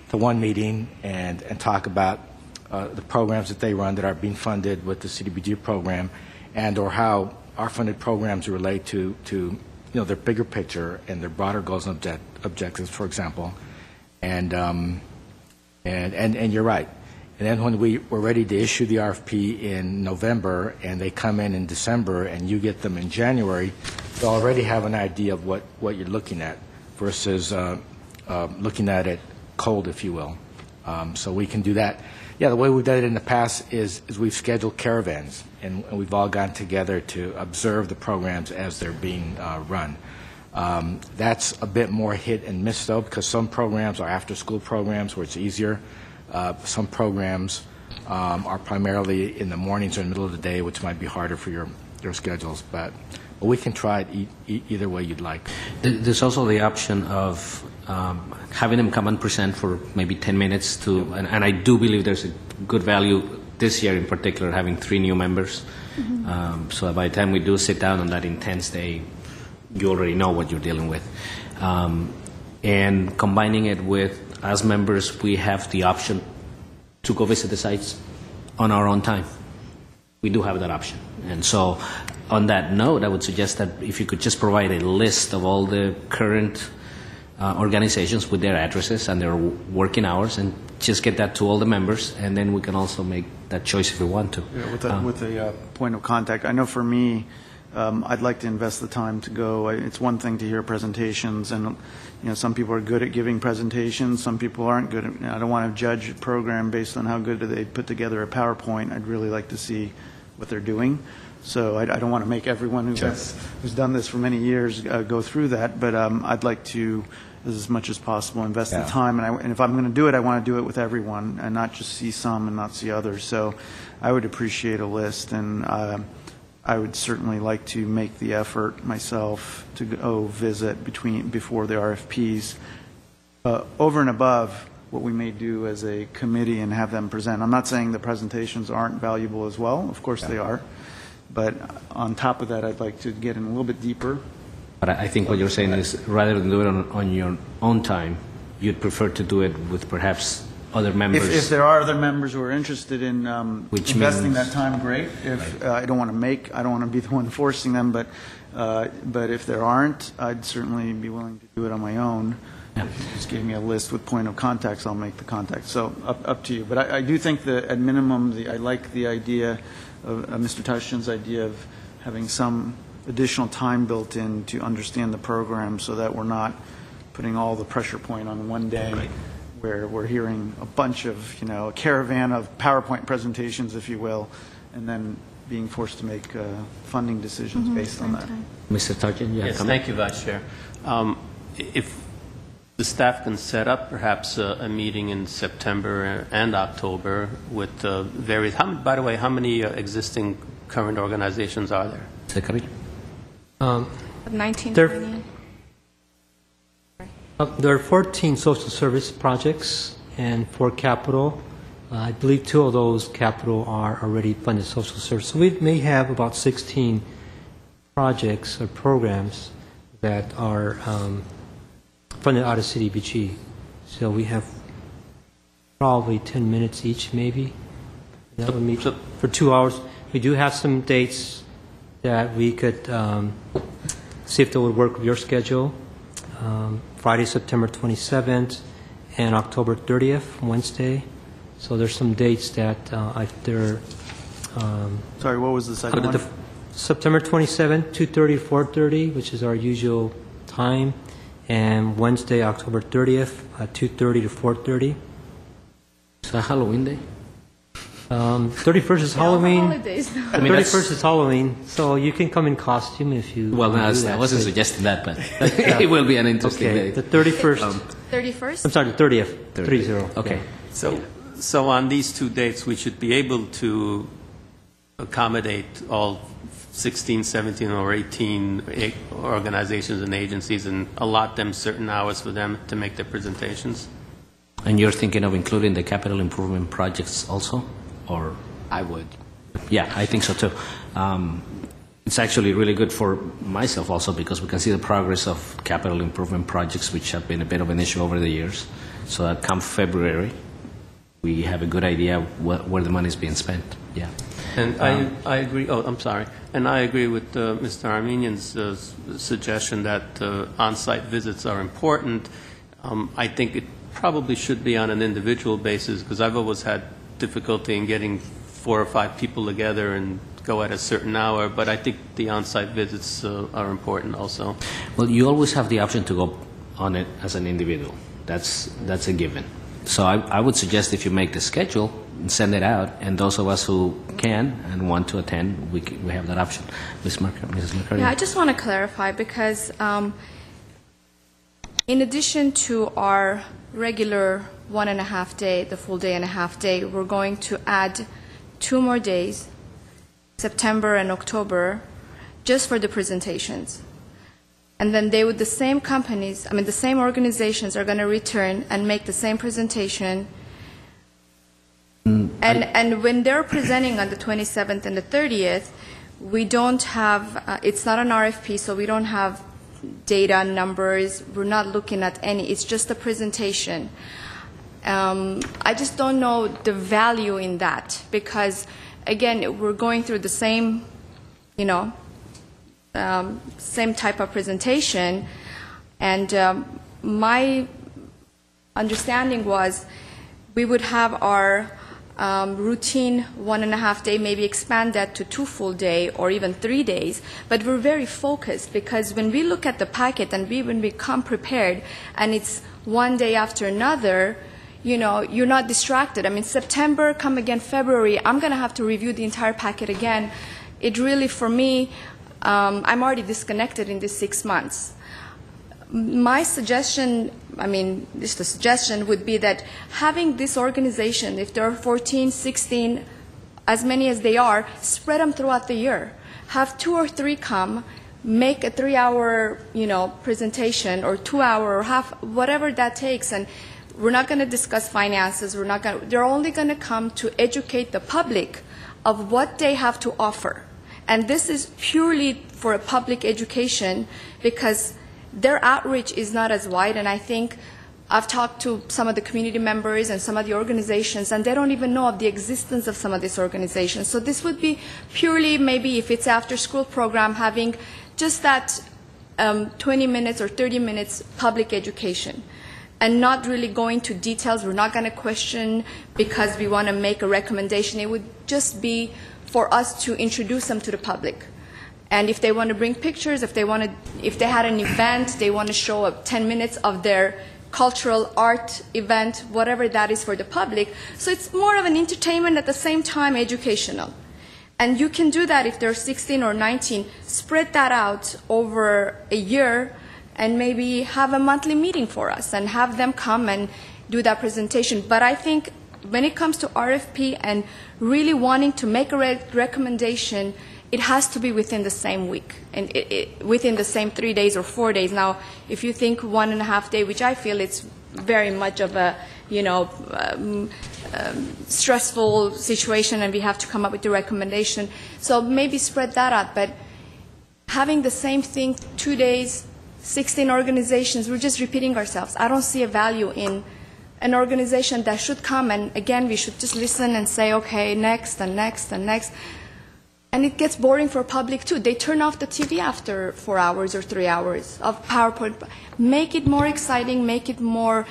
to one meeting and talk about the programs that they run that are being funded with the CDBG program, and or how our funded programs relate to their bigger picture and their broader goals and objectives, for example. And you're right. And then when we're ready to issue the RFP in November and they come in December and you get them in January, you already have an idea of what you're looking at versus looking at it cold, if you will. So we can do that. Yeah, the way we've done it in the past is we've scheduled caravans, and we've all gotten together to observe the programs as they're being run. That's a bit more hit and miss, though, because some programs are after-school programs where it's easier. Some programs are primarily in the mornings or in the middle of the day, which might be harder for your schedules. But we can try it either way you'd like. There's also the option of having them come and present for maybe 10 minutes and I do believe there's a good value this year in particular having 3 new members. Mm-hmm. So that by the time we do sit down on that intense day, you already know what you're dealing with. And combining it with, as members, we have the option to go visit the sites on our own time. We do have that option. And so on that note, I would suggest that if you could just provide a list of all the current organizations with their addresses and their working hours, and just get that to all the members, and then we can also make that choice if we want to. Yeah, with a point of contact, I know for me, I'd like to invest the time to go. It's one thing to hear presentations, and some people are good at giving presentations, some people aren't good at. I don't want to judge a program based on how good they put together a PowerPoint. I'd really like to see what they're doing. So I don't want to make everyone who's done this for many years go through that, but I'd like to, as much as possible, invest the time. And if I'm going to do it, I want to do it with everyone and not just see some and not see others. So I would appreciate a list. And I would certainly like to make the effort myself to go visit before the RFPs, over and above what we may do as a committee and have them present. I'm not saying the presentations aren't valuable as well. Of course they are. But on top of that, I'd like to get in a little bit deeper. But I think what you're saying is rather than do it on your own time, you'd prefer to do it with perhaps other members. If there are other members who are interested in investing that time, great. If I don't want to be the one forcing them, but if there aren't, I'd certainly be willing to do it on my own. Yeah. If you just gave me a list with point of contacts, I'll make the contacts. So up to you. But I do think that at minimum, I like the idea of Mr. Tashchin's idea of having some additional time built in to understand the program so that we're not putting all the pressure point on one day. Right. Where we're hearing a bunch of, a caravan of PowerPoint presentations, if you will, and then being forced to make funding decisions based on that. Mr. Tarjan, you have Yes, comment? thank you, Vice Chair. If the staff can set up perhaps a meeting in September and October with various, by the way, how many existing current organizations are there? Secretary? 19, There- 20. There are 14 social service projects and 4 capital. I believe 2 of those capital are already funded social service. So we may have about 16 projects or programs that are funded out of CDBG. So we have probably 10 minutes each, maybe. That would meet for 2 hours. We do have some dates that we could see if they would work with your schedule. Friday, September 27th, and October 30th, Wednesday. So there's some dates that they're... Sorry, what was the second one? September 27th, 2:30 to 4:30, which is our usual time, and Wednesday, October 30th, 2:30 to 4:30. Is that Halloween day? 31st is Halloween. Holidays now. I mean, 31st is Halloween, so you can come in costume if you Well, want no, to do that. I wasn't suggesting that, but it will be an interesting Okay, day. the 31st. 31st? I'm sorry, the 30th. 30. Okay. So on these 2 dates, we should be able to accommodate all 16, 17, or 18 organizations and agencies and allot them certain hours for them to make their presentations? And you're thinking of including the capital improvement projects also? Or I would. Yeah, I think so too. It's actually really good for myself also because we can see the progress of capital improvement projects, which have been a bit of an issue over the years. So that come February, we have a good idea where the money is being spent. Yeah. And I agree. Oh, I'm sorry. And I agree with Mr. Armenian's suggestion that on-site visits are important. I think it probably should be on an individual basis because I've always had difficulty in getting 4 or 5 people together and go at a certain hour, but I think the on-site visits are important also. Well, you always have the option to go on it as an individual. That's a given. So I would suggest if you make the schedule and send it out, and those of us who can and want to attend, we have that option. Mrs. McCurdy? Yeah, I just want to clarify because in addition to our regular 1.5 day, the full day and a half day, we're going to add 2 more days, September and October, just for the presentations. And then the same companies, the same organizations are going to return and make the same presentation. And when they're presenting on the 27th and the 30th, we don't have, it's not an RFP, so we don't have data, numbers, we're not looking at any, it's just a presentation. I just don't know the value in that because, again, we're going through the same, same type of presentation, and my understanding was we would have our routine 1.5 day, maybe expand that to 2 full day or even 3 days, but we're very focused because when we look at the packet and when we come prepared and it's one day after another, you're not distracted. September, come again February, I'm going to have to review the entire packet again. It really, for me, I'm already disconnected in these 6 months. My suggestion, just a suggestion, would be that having this organization, if there are 14, 16, as many as they are, spread them throughout the year. have 2 or 3 come, make a 3-hour, presentation, or 2-hour, or half, whatever that takes, and we're not going to discuss finances. They're only going to come to educate the public of what they have to offer. And this is purely for a public education because their outreach is not as wide. And I think I've talked to some of the community members and some of the organizations, and they don't even know of the existence of some of these organizations. So this would be purely, maybe if it's after-school program, having just that 20 minutes or 30 minutes public education, and not really going to details. We're not going to question because we want to make a recommendation. It would just be for us to introduce them to the public. And if they want to bring pictures, if they had an event, they want to show up 10 minutes of their cultural art event, whatever that is for the public. So it's more of an entertainment at the same time educational. And you can do that if they're 16 or 19, spread that out over a year, and maybe have a monthly meeting for us and have them come and do that presentation. But I think when it comes to RFP and really wanting to make a recommendation, it has to be within the same week and within the same 3 days or 4 days. Now, if you think 1.5 days, which I feel it's very much of a, stressful situation, and we have to come up with the recommendation. So maybe spread that out. But having the same thing 2 days, 16 organizations, we're just repeating ourselves. I don't see a value in an organization that should come, and again, we should just listen and say, okay, next and next and next. And it gets boring for public too. They turn off the TV after 4 hours or 3 hours of PowerPoint. Make it more exciting, make it more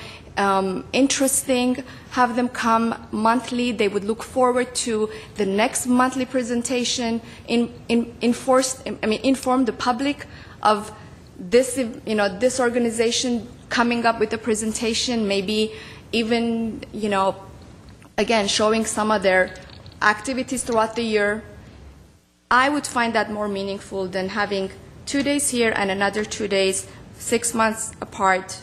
interesting, have them come monthly. They would look forward to the next monthly presentation, inform the public of this, this organization coming up with a presentation, maybe even, again, showing some of their activities throughout the year. I would find that more meaningful than having 2 days here and another 2 days, 6 months apart,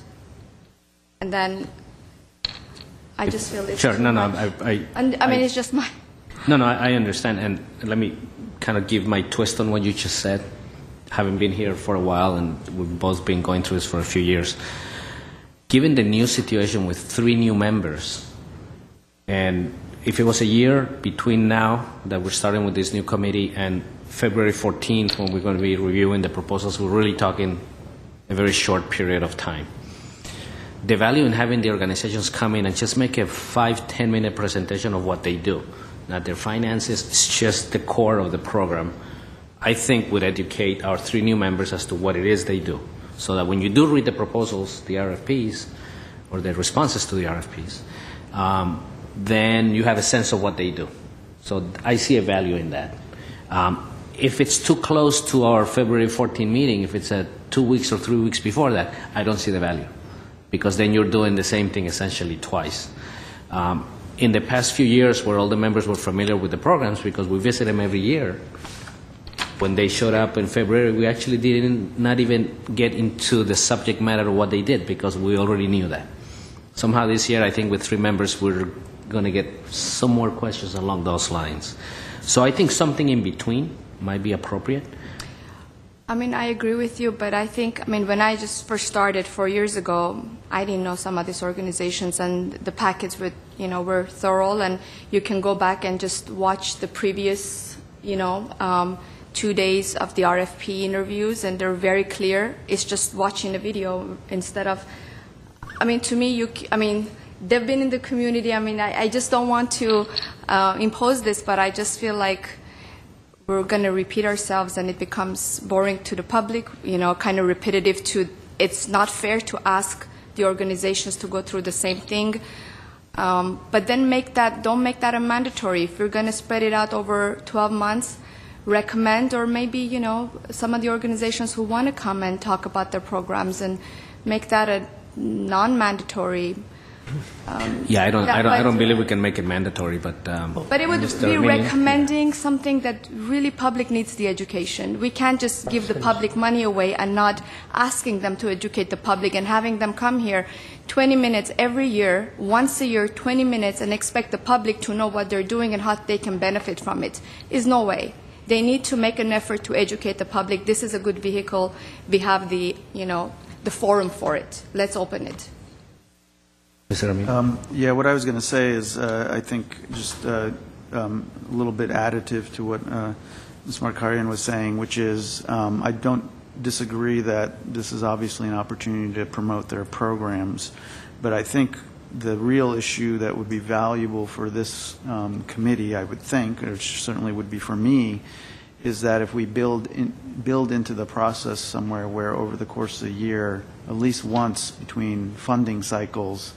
and then I just feel it's sure. No, no, it's just my. No, I understand, and let me kind of give my twist on what you just said. Having been here for a while, and we've both been going through this for a few years, given the new situation with 3 new members, and if it was a year between now that we're starting with this new committee and February 14th when we're going to be reviewing the proposals, we're really talking a very short period of time. The value in having the organizations come in and just make a 5-10 minute presentation of what they do, not their finances, it's just the core of the program, I think would educate our 3 new members as to what it is they do, so that when you do read the proposals, the RFPs, or the responses to the RFPs, then you have a sense of what they do. So I see a value in that. If it's too close to our February 14 meeting, if it's 2 weeks or 3 weeks before that, I don't see the value, because then you're doing the same thing essentially twice. In the past few years, where all the members were familiar with the programs, because we visit them every year, when they showed up in February, we actually not even get into the subject matter of what they did, because we already knew that. Somehow this year, I think with 3 members, we're going to get some more questions along those lines. So I think something in between might be appropriate. I agree with you, but I think, when I just first started 4 years ago, I didn't know some of these organizations, and the packets were thorough, and you can go back and just watch the previous, 2 days of the RFP interviews, and they're very clear. It's just watching a video instead of, to me, they've been in the community. I just don't want to impose this, but I just feel like we're going to repeat ourselves, and it becomes boring to the public, kind of repetitive it's not fair to ask the organizations to go through the same thing. But then don't make that a mandatory. If you're going to spread it out over 12 months, recommend, or maybe, some of the organizations who want to come and talk about their programs, and make that a non-mandatory. I don't believe we can make it mandatory, but it would be recommending something that really public needs the education. We can't just give the public money away and not asking them to educate the public, and having them come here 20 minutes every year, once a year, 20 minutes, and expect the public to know what they're doing and how they can benefit from it. Is no way. they need to make an effort to educate the public. This is a good vehicle. We have the, the forum for it. Let's open it. Mr. Amin? Yeah, what I was going to say is I think just a little bit additive to what Ms. Markarian was saying, which is I don't disagree that this is obviously an opportunity to promote their programs, but I think the real issue that would be valuable for this committee, I would think, which certainly would be for me, is that if we build into the process somewhere where over the course of the year, at least once between funding cycles,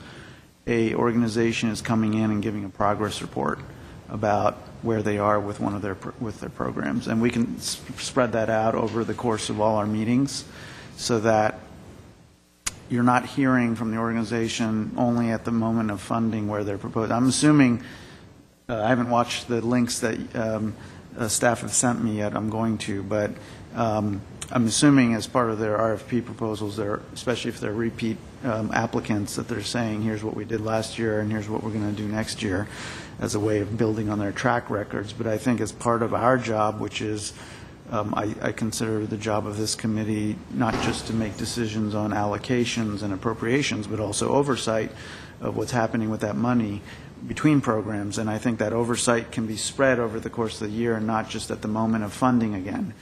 a organization is coming in and giving a progress report about where they are with one of their programs, and we can spread that out over the course of all our meetings, so that you're not hearing from the organization only at the moment of funding where they're proposed. I'm assuming I haven't watched the links that staff have sent me yet. I'm going to, but I'm assuming as part of their RFP proposals, especially if they're repeat applicants, that they're saying here's what we did last year and here's what we're going to do next year, as a way of building on their track records. But I think as part of our job, which is I consider the job of this committee not just to make decisions on allocations and appropriations, but also oversight of what's happening with that money between programs. And I think that oversight can be spread over the course of the year and not just at the moment of funding again,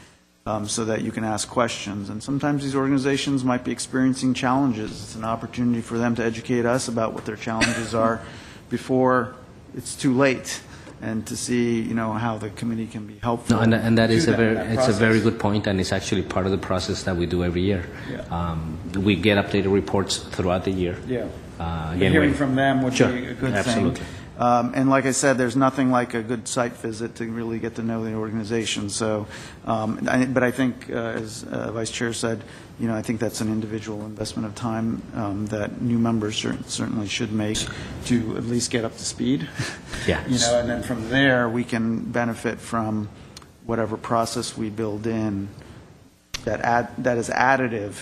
so that you can ask questions. And sometimes these organizations might be experiencing challenges. It's an opportunity for them to educate us about what their challenges are before it's too late, and to see, how the committee can be helpful. No, and that is it's a very good point, and it's actually part of the process that we do every year. Yeah. We get updated reports throughout the year. Yeah. Hearing from them would be a good absolutely. thing. And like I said, there's nothing like a good site visit to really get to know the organization. So, but I think, as Vice Chair said, I think that's an individual investment of time that new members certainly should make to at least get up to speed. Yeah. And then from there we can benefit from whatever process we build in that is additive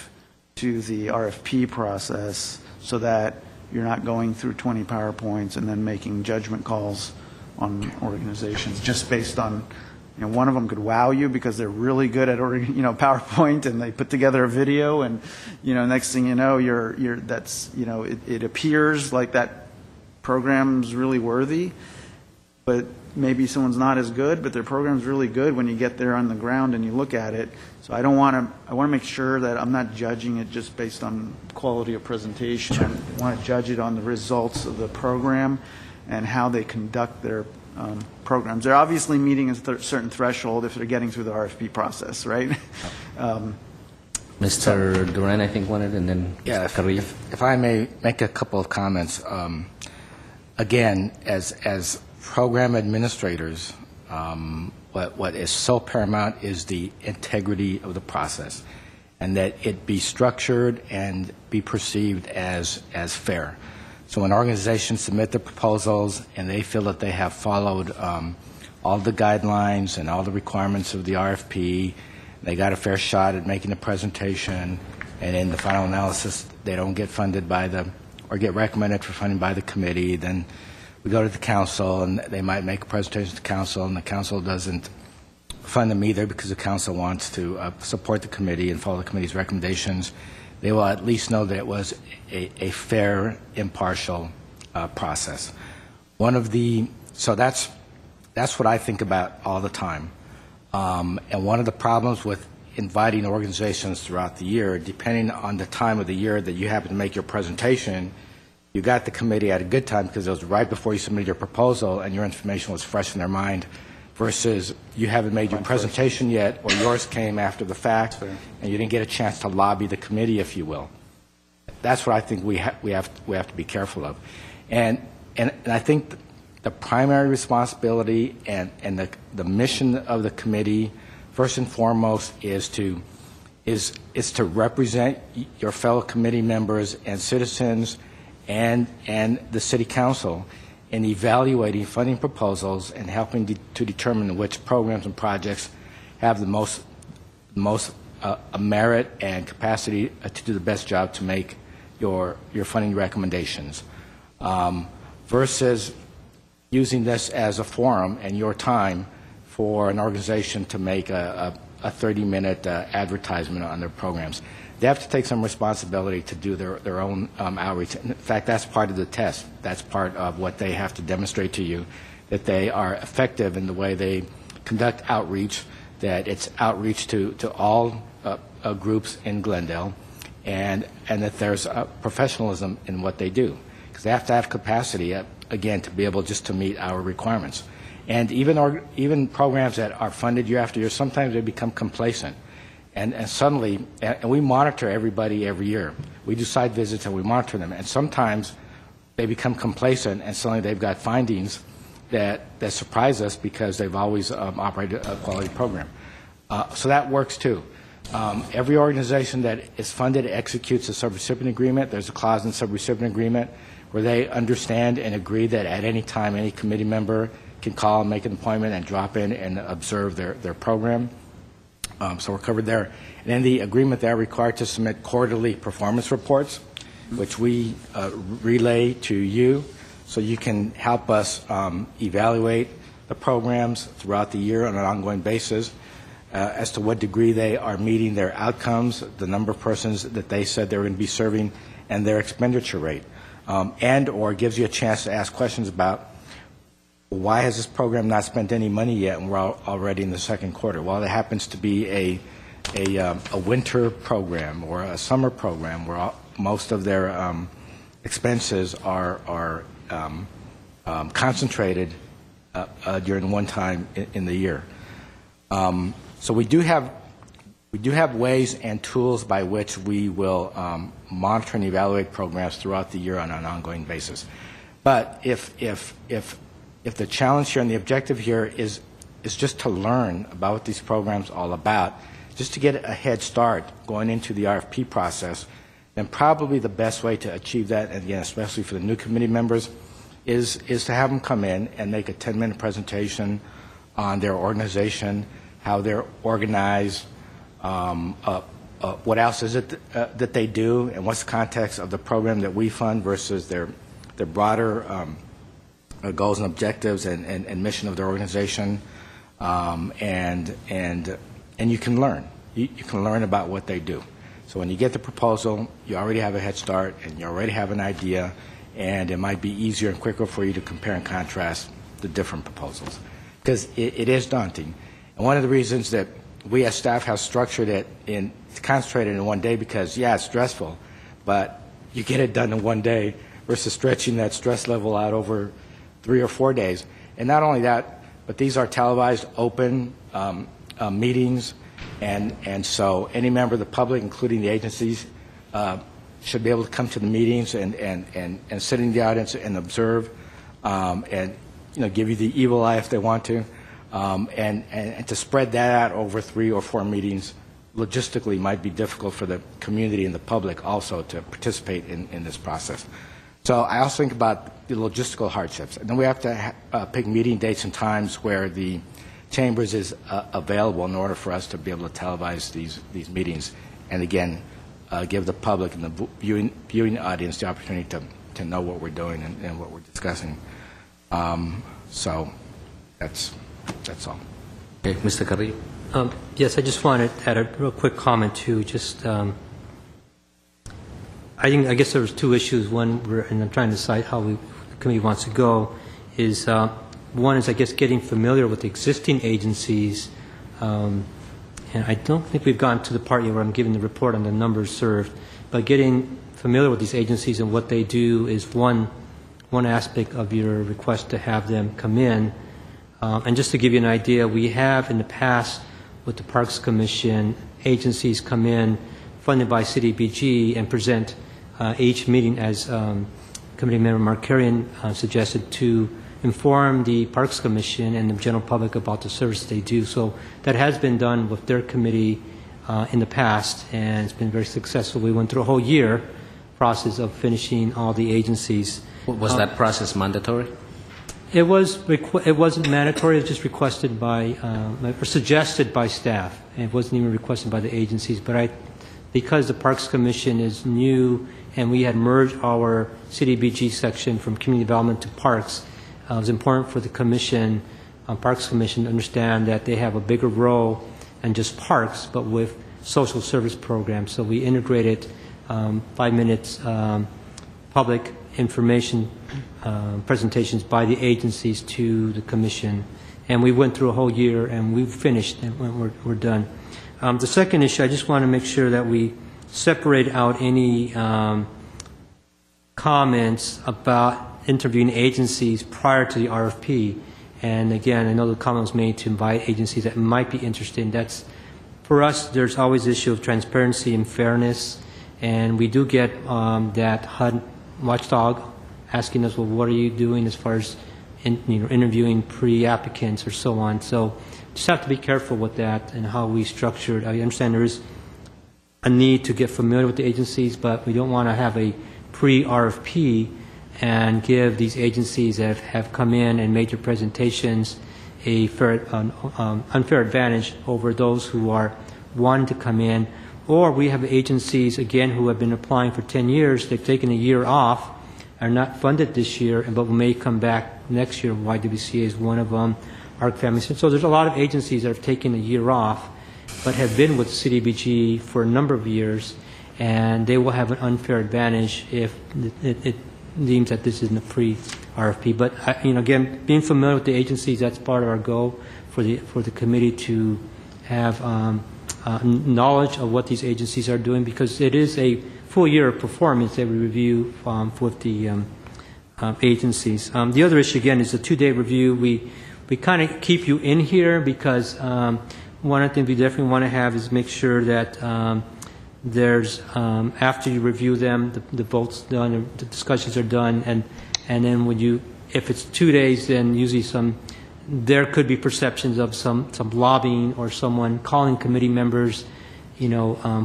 to the RFP process, so that you're not going through 20 PowerPoints and then making judgment calls on organizations just based on, one of them could wow you because they're really good at, PowerPoint, and they put together a video, and, next thing you know, it appears like that program's really worthy, but maybe someone's not as good, but their program's really good when you get there on the ground and you look at it. So I want to make sure that I'm not judging it just based on quality of presentation. Sure. I want to judge it on the results of the program and how they conduct their programs. They're obviously meeting a certain threshold if they're getting through the RFP process, right? Mr. Duran, I think, wanted, and then Mr. Carrillo. If I may make a couple of comments. Again, as program administrators, what is so paramount is the integrity of the process, and that it be structured and be perceived as fair. So when organizations submit their proposals and they feel that they have followed all the guidelines and all the requirements of the RFP, they got a fair shot at making a presentation, and in the final analysis they don't get funded or get recommended for funding by the committee, then we go to the council, and they might make a presentation to the council, and the council doesn't fund them either because the council wants to support the committee and follow the committee's recommendations. They will at least know that it was a fair, impartial process. So that's what I think about all the time. And one of the problems with inviting organizations throughout the year, depending on the time of the year that you happen to make your presentation, you got the committee at a good time because it was right before you submitted your proposal and your information was fresh in their mind, versus you haven't made your presentation yet, or yours came after the fact, and you didn't get a chance to lobby the committee, if you will. That's what I think we have to be careful of. And I think the primary responsibility and the mission of the committee, first and foremost, is to represent your fellow committee members and citizens and the City Council in evaluating funding proposals and helping to determine which programs and projects have the most merit and capacity to do the best job to make your funding recommendations, versus using this as a forum and your time for an organization to make a 30-minute advertisement on their programs. They have to take some responsibility to do their own outreach. In fact, that's part of the test. That's part of what they have to demonstrate to you, that they are effective in the way they conduct outreach, that it's outreach to all groups in Glendale, and that there's professionalism in what they do. Because they have to have capacity, again, to be able just to meet our requirements. And even programs that are funded year after year, sometimes they become complacent. And suddenly, and we monitor everybody every year. We do site visits and we monitor them. And sometimes they become complacent and suddenly they've got findings that surprise us because they've always operated a quality program. So that works too. Every organization that is funded executes a subrecipient agreement. There's a clause in the subrecipient agreement where they understand and agree that at any time any committee member can call and make an appointment and drop in and observe their program. So we're covered there. And then the agreement, they're required to submit quarterly performance reports, which we relay to you so you can help us evaluate the programs throughout the year on an ongoing basis as to what degree they are meeting their outcomes, the number of persons that they said they were going to be serving, and their expenditure rate. And or gives you a chance to ask questions about why has this program not spent any money yet and we're already in the second quarter? Well, it happens to be a winter program or a summer program where most of their expenses are concentrated during one time in the year. So we do have ways and tools by which we will monitor and evaluate programs throughout the year on an ongoing basis. But if the challenge here and the objective here is just to learn about what these programs are all about, just to get a head start going into the RFP process, then probably the best way to achieve that, and again, especially for the new committee members, is to have them come in and make a 10-minute presentation on their organization, how they're organized, what else is it that they do, and what's the context of the program that we fund versus their broader goals and objectives and mission of their organization, and you can learn. You can learn about what they do. So when you get the proposal, you already have a head start, and you already have an idea, and it might be easier and quicker for you to compare and contrast the different proposals, because it is daunting. And one of the reasons that we as staff have structured it concentrated in one day, because yeah, it's stressful, but you get it done in one day versus stretching that stress level out over 3 or 4 days. And not only that, but these are televised, open meetings, and so any member of the public, including the agencies, should be able to come to the meetings and sit in the audience and observe, and give you the evil eye if they want to, and to spread that out over 3 or 4 meetings logistically might be difficult for the community and the public also to participate in this process. So I also think about the logistical hardships. And then we have to pick meeting dates and times where the chambers is available in order for us to be able to televise these meetings. And again, give the public and the viewing audience the opportunity to know what we're doing and what we're discussing. So that's all. Okay, Mr. Carrillo. Yes, I just wanted to add a real quick comment too. Just I guess there was 2 issues. One, and I'm trying to decide how the committee wants to go, is one is, I guess, getting familiar with the existing agencies. And I don't think we've gotten to the part yet where I'm giving the report on the numbers served. But getting familiar with these agencies and what they do is one aspect of your request to have them come in. And just to give you an idea, we have in the past with the Parks Commission, agencies come in funded by CDBG and present each meeting, as Committee Member Markarian suggested, to inform the Parks Commission and the general public about the service they do. So that has been done with their committee in the past, and it's been very successful. We went through a whole year process of finishing all the agencies. Was that process mandatory? It wasn't mandatory. It was just requested by or suggested by staff. It wasn't even requested by the agencies. But because the Parks Commission is new and we had merged our CDBG section from community development to parks, it was important for the commission Parks Commission to understand that they have a bigger role than just parks, but with social service programs. So we integrated 5 minutes public information presentations by the agencies to the commission. And we went through a whole year, and we've finished, and we're done. The second issue, I just want to make sure that we separate out any comments about interviewing agencies prior to the RFP. And again, I know the comment was made to invite agencies that might be interested. That's, for us, there's always the issue of transparency and fairness. And we do get that HUD watchdog asking us, well, what are you doing as far as interviewing pre-applicants or so on. So just have to be careful with that and how we structure it. I understand there is a need to get familiar with the agencies, but we don't want to have a pre-RFP and give these agencies that have come in and made their presentations a fair, unfair advantage over those who are wanting to come in. Or we have agencies, again, who have been applying for 10 years. They've taken a year off, are not funded this year, but may come back next year. YWCA is one of them, ARC Family. So there's a lot of agencies that have taken a year off, but have been with CDBG for a number of years, and they will have an unfair advantage if it deems that this isn't a pre-RFP. But again, being familiar with the agencies, that's part of our goal for the committee to have knowledge of what these agencies are doing, because it is a full year of performance that we review with the agencies. The other issue, again, is the 2-day review. We kind of keep you in here because one of the things we definitely want to have is make sure that there's, after you review them, the votes done, the discussions are done, and then when you, if it's 2 days, then usually there could be perceptions of some lobbying or someone calling committee members,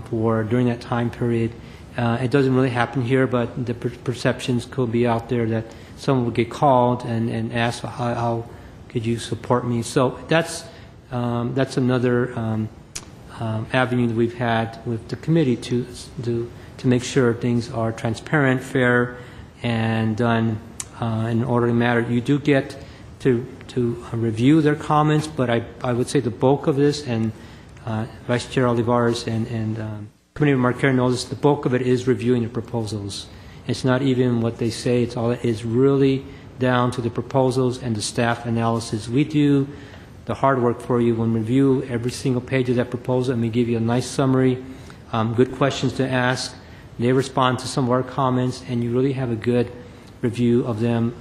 for during that time period. It doesn't really happen here, but the perceptions could be out there that someone would get called and ask, how could you support me? So that's another avenue that we've had with the committee to make sure things are transparent, fair, and done in an orderly manner. You do get to review their comments, but I would say the bulk of this, and Vice Chair Olivares and Committee Member Marquardt knows this, the bulk of it is reviewing the proposals. It's not even what they say, it's all it is really down to the proposals and the staff analysis. We do the hard work for you when we review every single page of that proposal, and we give you a nice summary, good questions to ask. They respond to some of our comments, and you really have a good review of them.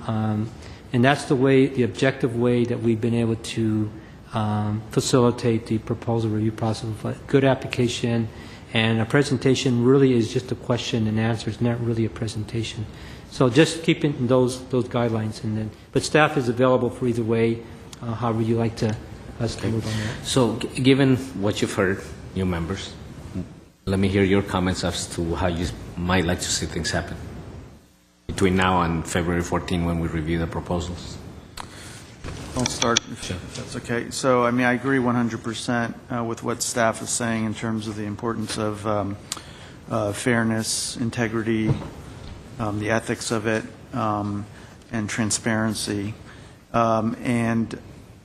And that's the objective way that we've been able to facilitate the proposal review process. A good application, and a presentation really is just a question and answer. It's not really a presentation. So just keeping those guidelines, and then, but staff is available for either way, however you like us to move on that. So, given what you've heard, new members, let me hear your comments as to how you might like to see things happen between now and February 14 when we review the proposals. I'll start, if that's okay. So, I agree 100% with what staff is saying in terms of the importance of fairness, integrity, the ethics of it, and transparency. But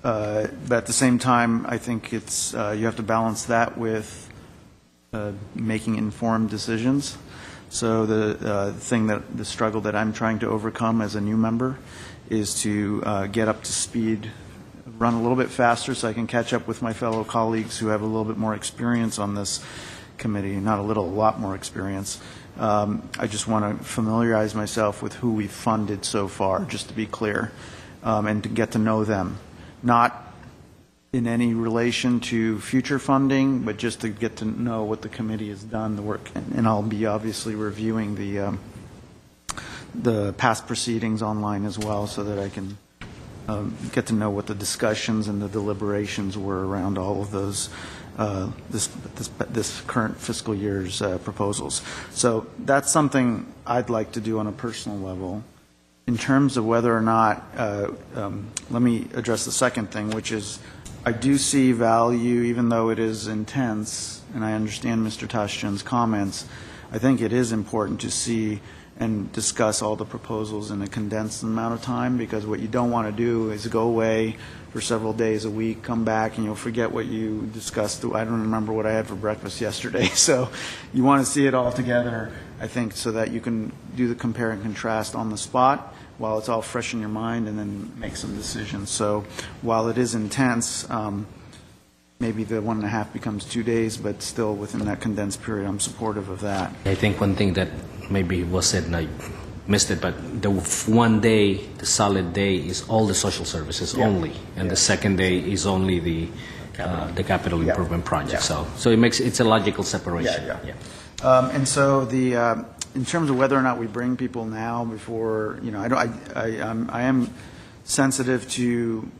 at the same time, I think it's you have to balance that with making informed decisions. So the struggle that I'm trying to overcome as a new member is to get up to speed, run a little bit faster so I can catch up with my fellow colleagues who have a little bit more experience on this committee, not a lot more experience. I just want to familiarize myself with who we've funded so far, just to be clear, and to get to know them. Not in any relation to future funding, but just to get to know what the committee has done, the work. And I'll be obviously reviewing the past proceedings online as well, so that I can get to know what the discussions and the deliberations were around all of those this current fiscal year's proposals. So that's something I'd like to do on a personal level. In terms of whether or not, let me address the second thing, which is I do see value, even though it is intense, and I understand Mr. Tashjan's comments. I think it is important to see and discuss all the proposals in a condensed amount of time, because what you don't want to do is go away for several days a week, come back, and you'll forget what you discussed. I don't remember what I had for breakfast yesterday. So you want to see it all together, I think, so that you can do the compare and contrast on the spot while it's all fresh in your mind, and then make some decisions. So while it is intense, maybe the 1.5 becomes 2 days, but still within that condensed period, I'm supportive of that. I think one thing that maybe was said and I missed it, but the one day, the solid day, is all the social services only, and the second day is only the capital improvement project. So it's a logical separation. And so in terms of whether or not we bring people now before, I am sensitive to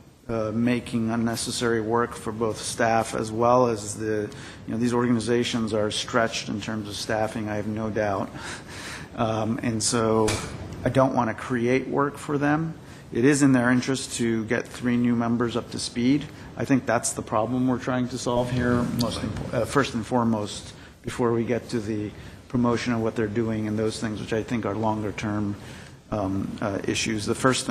making unnecessary work for both staff as well as these organizations are stretched in terms of staffing, I have no doubt. And so I don't want to create work for them. It is in their interest to get 3 new members up to speed. I think that's the problem we're trying to solve here, first and foremost, before we get to the promotion of what they're doing and those things, which I think are longer term issues. The first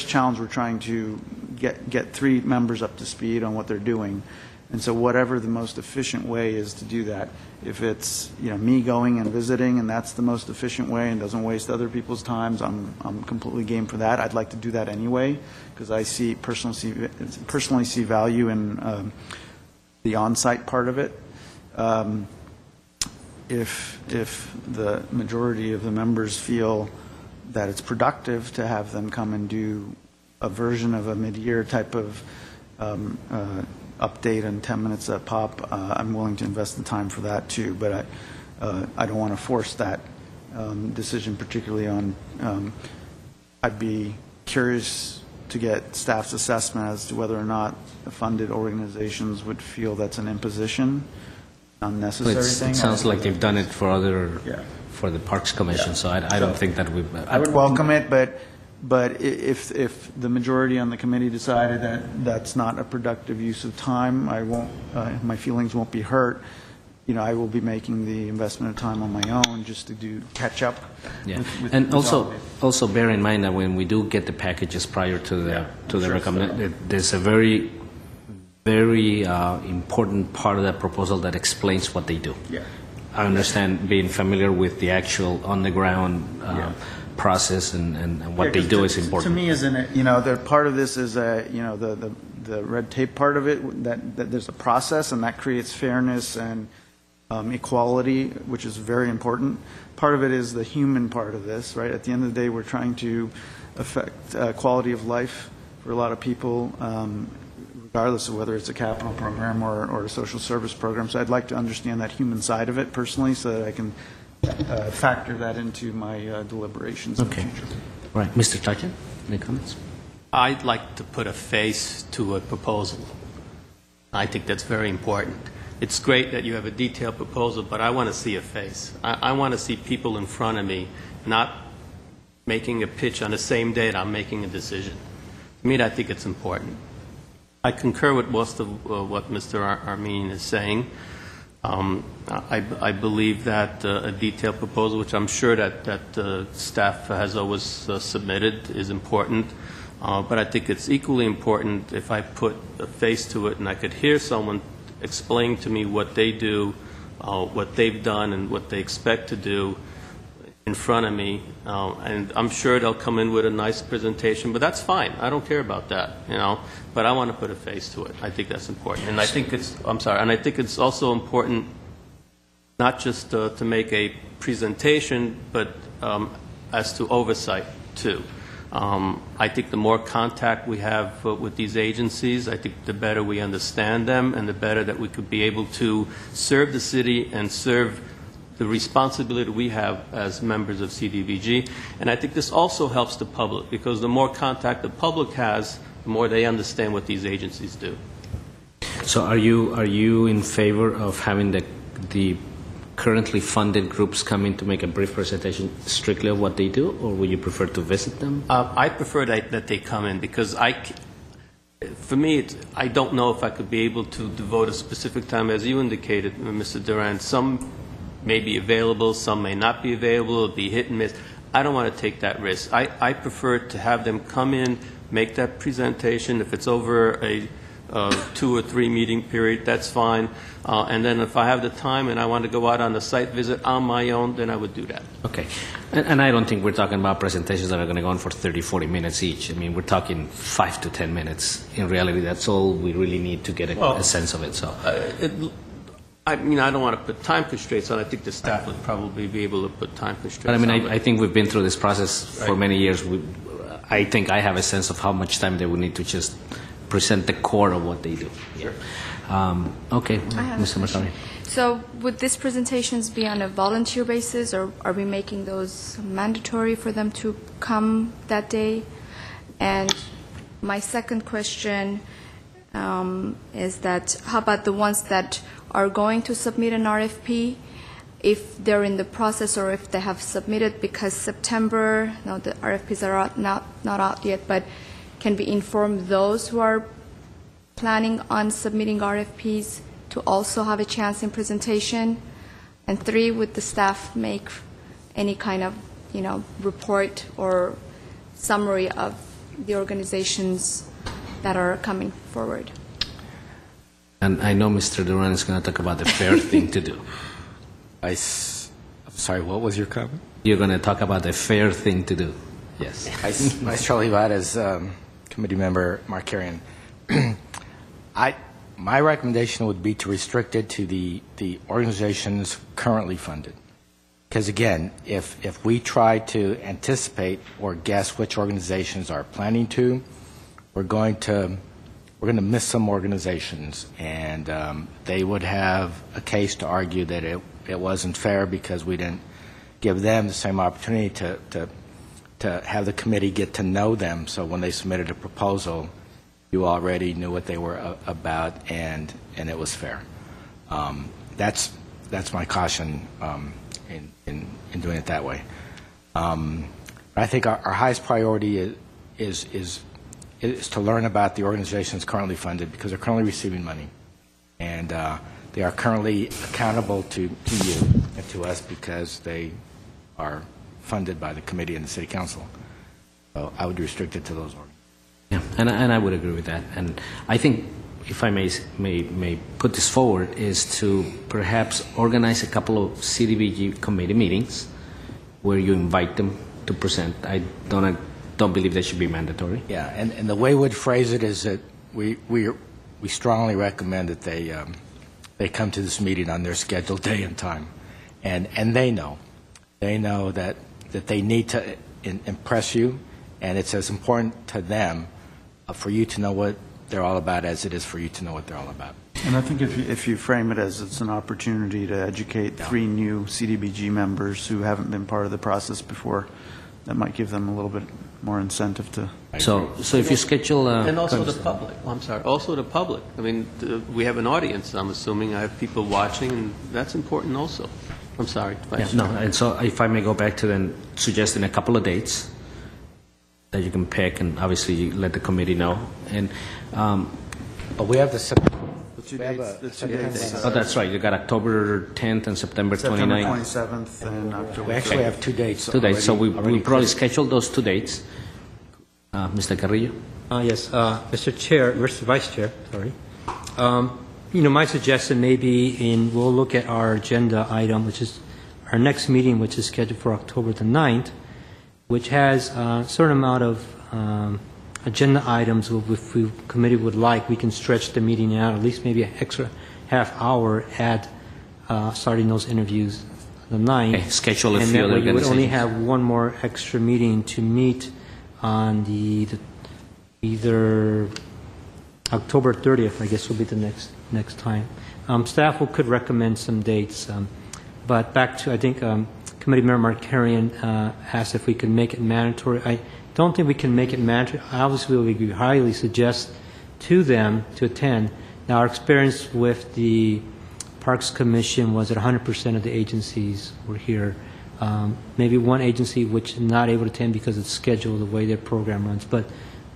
challenge, we're trying to get 3 members up to speed on what they're doing, and so whatever the most efficient way is to do that. If it's me going and visiting, and that's the most efficient way and doesn't waste other people's times, I'm completely game for that. I'd like to do that anyway, because I personally see value in the on-site part of it. If the majority of the members feel that it's productive to have them come and do a version of a mid-year type of update in 10 minutes at pop, I'm willing to invest the time for that too, but I don't want to force that decision particularly on, I'd be curious to get staff's assessment as to whether or not the funded organizations would feel that's an imposition, unnecessary thing. It sounds like they've done it for for the Parks Commission, so I don't think that we... I would welcome it, but if the majority on the committee decided that that's not a productive use of time, I won't. My feelings won't be hurt. I will be making the investment of time on my own just to catch up. Yeah, with also bear in mind that when we do get the packages prior to the recommendation, there's a very important part of that proposal that explains what they do. Yeah. I understand being familiar with the actual on-the-ground process and what they do is important. To me, isn't it? The part of this is the red tape part of it. That there's a process, and that creates fairness and equality, which is very important. Part of it is the human part of this, right? At the end of the day, we're trying to affect quality of life for a lot of people, regardless of whether it's a capital program or a social service program. So I'd like to understand that human side of it personally, so that I can factor that into my deliberations in the future. Right. Mr. Chachin, any comments? I'd like to put a face to a proposal. I think that's very important. It's great that you have a detailed proposal, but I want to see a face. I want to see people in front of me, not making a pitch on the same day that I'm making a decision. To me, I think it's important. I concur with most of what Mr. Armin is saying. I believe that a detailed proposal, which I'm sure that staff has always submitted, is important. But I think it's equally important if I put a face to it and I could hear someone explain to me what they do, what they've done, and what they expect to do in front of me. And I'm sure they'll come in with a nice presentation, but that's fine. I don't care about that, But I want to put a face to it. I think that's important. And I think it's also important not just to make a presentation, but as to oversight too. I think the more contact we have with these agencies, I think the better we understand them, and the better that we could be able to serve the city and serve the responsibility we have as members of CDBG. And I think this also helps the public, because the more contact the public has, the more they understand what these agencies do. So are you in favor of having the currently funded groups come in to make a brief presentation strictly of what they do, or would you prefer to visit them? I prefer that they come in, because for me, I don't know if I could be able to devote a specific time, as you indicated, Mr. Durant. Some may be available, some may not be available, it'll be hit and miss. I don't want to take that risk. I prefer to have them come in, make that presentation. If it's over a 2 or 3 meeting period, that's fine. And then if I have the time and I want to go out on a site visit on my own, then I would do that. Okay. And I don't think we're talking about presentations that are going to go on for 30, 40 minutes each. I mean, we're talking 5 to 10 minutes. In reality, that's all we really need to get a sense of it. So, I mean, I don't want to put time constraints on. I think the staff would probably be able to put time constraints but I mean, on. I think we've been through this process for many years. I think I have a sense of how much time they would need to just present the core of what they do. Sure. Okay, I have Mr. a question. Marconi. So would these presentations be on a volunteer basis, or are we making those mandatory for them to come that day? And my second question is that how about the ones that are going to submit an RFP, if they're in the process or if they have submitted, because September, no, the RFPs are not out yet, but can we inform those who are planning on submitting RFPs to also have a chance in presentation? And 3, would the staff make any kind of, report or summary of the organizations that are coming forward? And I know Mr. Duran is going to talk about the fair thing to do. I'm sorry, what was your comment? You're going to talk about the fair thing to do. Yes. I strongly vote as committee member Markarian. My recommendation would be to restrict it to the organizations currently funded. Because again, if we try to anticipate or guess which organizations are planning to, we're going to miss some organizations, and they would have a case to argue that it wasn't fair because we didn't give them the same opportunity to have the committee get to know them. So when they submitted a proposal, you already knew what they were about, and it was fair. That's my caution in doing it that way. I think our highest priority is to learn about the organizations currently funded, because they're currently receiving money, and they are currently accountable to you and to us because they are funded by the committee and the city council. So I would restrict it to those organizations. Yeah, and I would agree with that. And I think, if I may put this forward, is to perhaps organize a couple of CDBG committee meetings where you invite them to present. I don't believe they should be mandatory. Yeah, and the way we'd phrase it is that we strongly recommend that they come to this meeting on their scheduled day and time, and they know that they need to impress you, and it's as important to them for you to know what they're all about as it is for you to know what they're all about. And I think if you frame it as it's an opportunity to educate 3 new CDBG members who haven't been part of the process before, that might give them a little bit more incentive to. So if you schedule And also the public. I'm sorry. Also the public. I mean, we have an audience, I'm assuming. I have people watching, and that's important also. I'm sorry. Yeah, no, and so if I may go back to then suggesting a couple of dates that you can pick, and obviously you let the committee know. And But we have The two dates. oh, that's right. You got October 10th and September 29th. September 27th and October. We actually have 2 dates. 2 dates. So we already probably schedule those 2 dates. Mr. Carrillo? Yes, Mr. Vice Chair, sorry. My suggestion we'll look at our agenda item, which is our next meeting, which is scheduled for October the 9th, which has a certain amount of agenda items. If the committee would like, we can stretch the meeting out, at least maybe an extra half hour at starting those interviews the 9th. Okay, schedule a and few that other way you would only organizations. have one more extra meeting to meet on either October 30th, I guess, will be the next time. Staff could recommend some dates, but back to, I think, Committee Member Markarian asked if we could make it mandatory. I don't think we can make it mandatory. Obviously, we highly suggest to them to attend. Now, our experience with the Parks Commission was that 100% of the agencies were here. Maybe one agency which is not able to attend because it's scheduled the way their program runs, but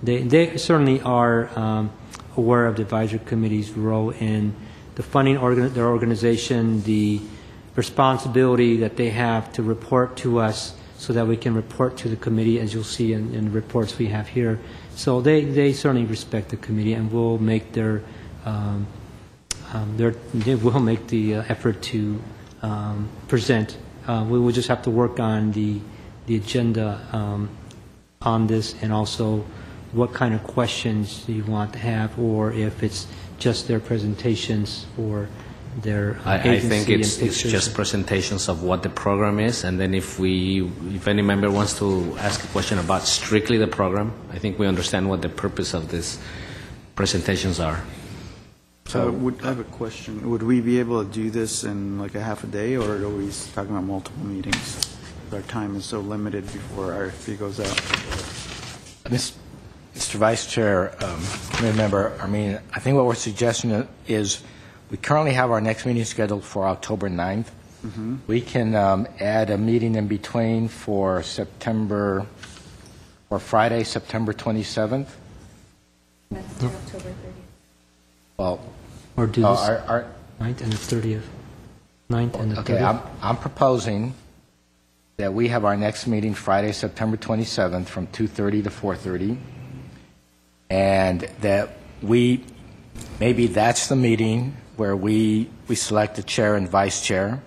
they certainly are aware of the advisory committee's role in the funding their organization, the responsibility that they have to report to us so that we can report to the committee, as you'll see in the reports we have here. So they certainly respect the committee and will make they will make the effort to present. We will just have to work on the agenda on this, and also what kind of questions you want to have, or if it's just their presentations or their I agency think and it's pictures. just presentations of what the program is, and then if any member wants to ask a question about strictly the program, I think we understand what the purpose of these presentations are. So I have a question. Would we be able to do this in like a half a day, or are we talking about multiple meetings? Our time is so limited before RFP goes out. Mr. Vice Chair, committee member, I think what we're suggesting is we currently have our next meeting scheduled for October 9th. Mm-hmm. We can add a meeting in between for Friday, September 27th. That's October 30th. Well, Or do this our 9th and the 30th. 9th and the 30th. okay, I'm proposing that we have our next meeting Friday, September 27th from 2:30 to 4:30, and that maybe that's the meeting where we select the chair and vice chair,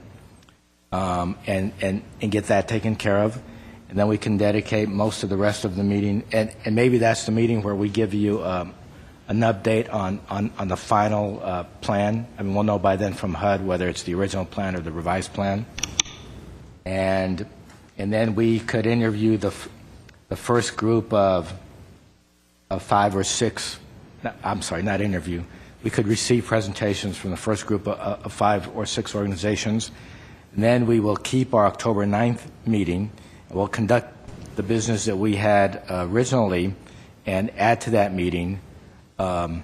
and get that taken care of, and then we can dedicate most of the rest of the meeting, and maybe that's the meeting where we give you an update on the final plan. We'll know by then from HUD whether it's the original plan or the revised plan, and then we could interview the first group of 5 or 6. I'm sorry, not interview. We could receive presentations from the first group of 5 or 6 organizations. And then we will keep our October 9th meeting. We'll conduct the business that we had originally and add to that meeting 5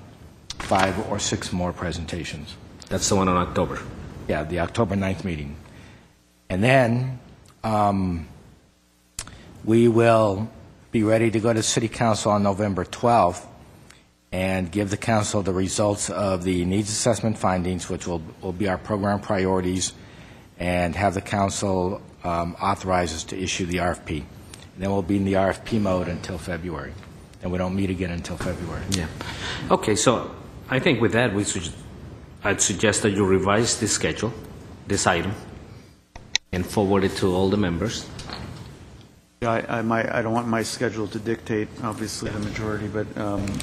or 6 more presentations. That's the one on October. Yeah, the October 9th meeting. And then we will be ready to go to City Council on November 12th and give the Council the results of the needs assessment findings, which will be our program priorities, and have the Council authorize us to issue the RFP. And then we'll be in the RFP mode until February, and we don't meet again until February. Yeah. Okay, so I think with that, I'd suggest that you revise this schedule, this item, and forward it to all the members. Yeah, I don't want my schedule to dictate, obviously, the majority, but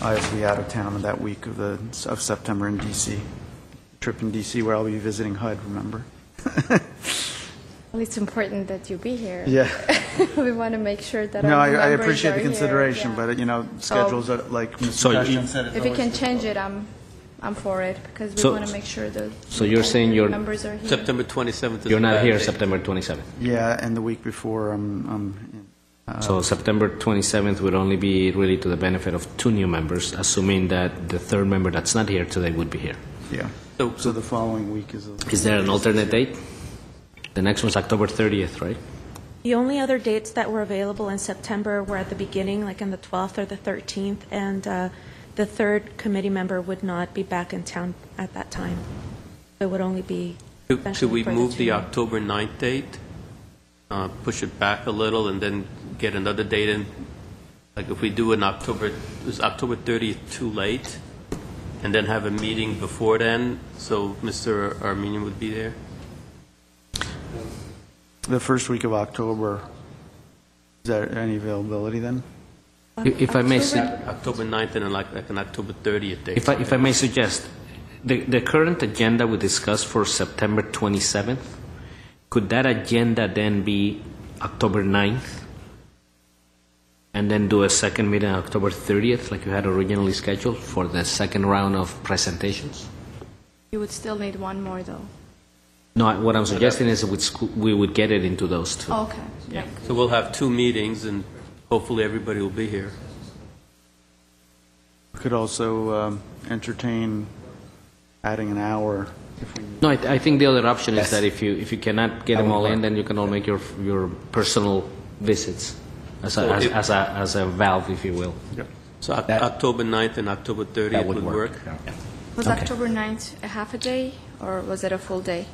I have to be out of town that week of September in D.C. Trip in D.C. where I'll be visiting HUD, remember? Well, it's important that you be here. Yeah. We want to make sure that No, all the I members appreciate are the consideration, here, yeah. but, schedules are, like Mr. So Cashman said. it's If you always can difficult. change it, I'm for it, because we So- want to make sure that So you're saying you're members are here. September 27th is you're not a bad here day. September 27th. Yeah, and the week before, So September 27th would only be really to the benefit of 2 new members, assuming that the third member that's not here today would be here. yeah. So- So the following week is... Is there an alternate date? The next one's October 30th, right? The only other dates that were available in September were at the beginning, like on the 12th or the 13th, and the third committee member would not be back in town at that time. It would only be Should we for the move 2 the new. October 9th date, push it back a little, and then get another date in? Like if we do an October, is October 30th too late? And then have a meeting before then, so Mr. Armenian would be there? The first week of October, is there any availability then? If I may, October 9th and then like an October 30th date. if I may suggest, the current agenda we discussed for September 27th, could that agenda then be October 9th? And then do a second meeting on October 30th, like you had originally scheduled, for the second round of presentations? You would still need one more, though. No, what I'm suggesting is we would get it into those 2. Oh, okay. Yeah. So we'll have 2 meetings, and hopefully everybody will be here. Could also entertain adding an hour if we... No, I think the other option is Yes. that if you cannot get That them would all in, work. then you can all make your personal visits as So if- a valve, if you will. So That- October 9th and October 30th That would work? Yeah. Was Okay. October 9th a half a day, or was it a full day?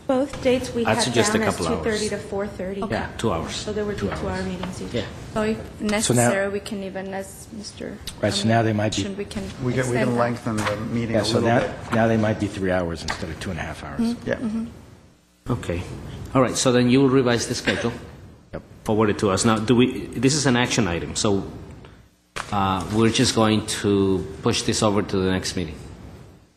Both dates we I'd had suggest down a as couple hours. 2:30 to 4:30. Okay. Yeah, 2 hours. So there would be 2-hour meetings each. Yeah. So if necessary, we can even, as Mr. Right, so now they might be- mentioned, we can We extend can that. lengthen the meeting Yeah, a so little bit. now they might be 3 hours instead of 2.5 hours. Yeah. Okay. All right, so then you will revise the schedule. Yep. Forward it to us. Now, this is an action item, so we're just going to push this over to the next meeting?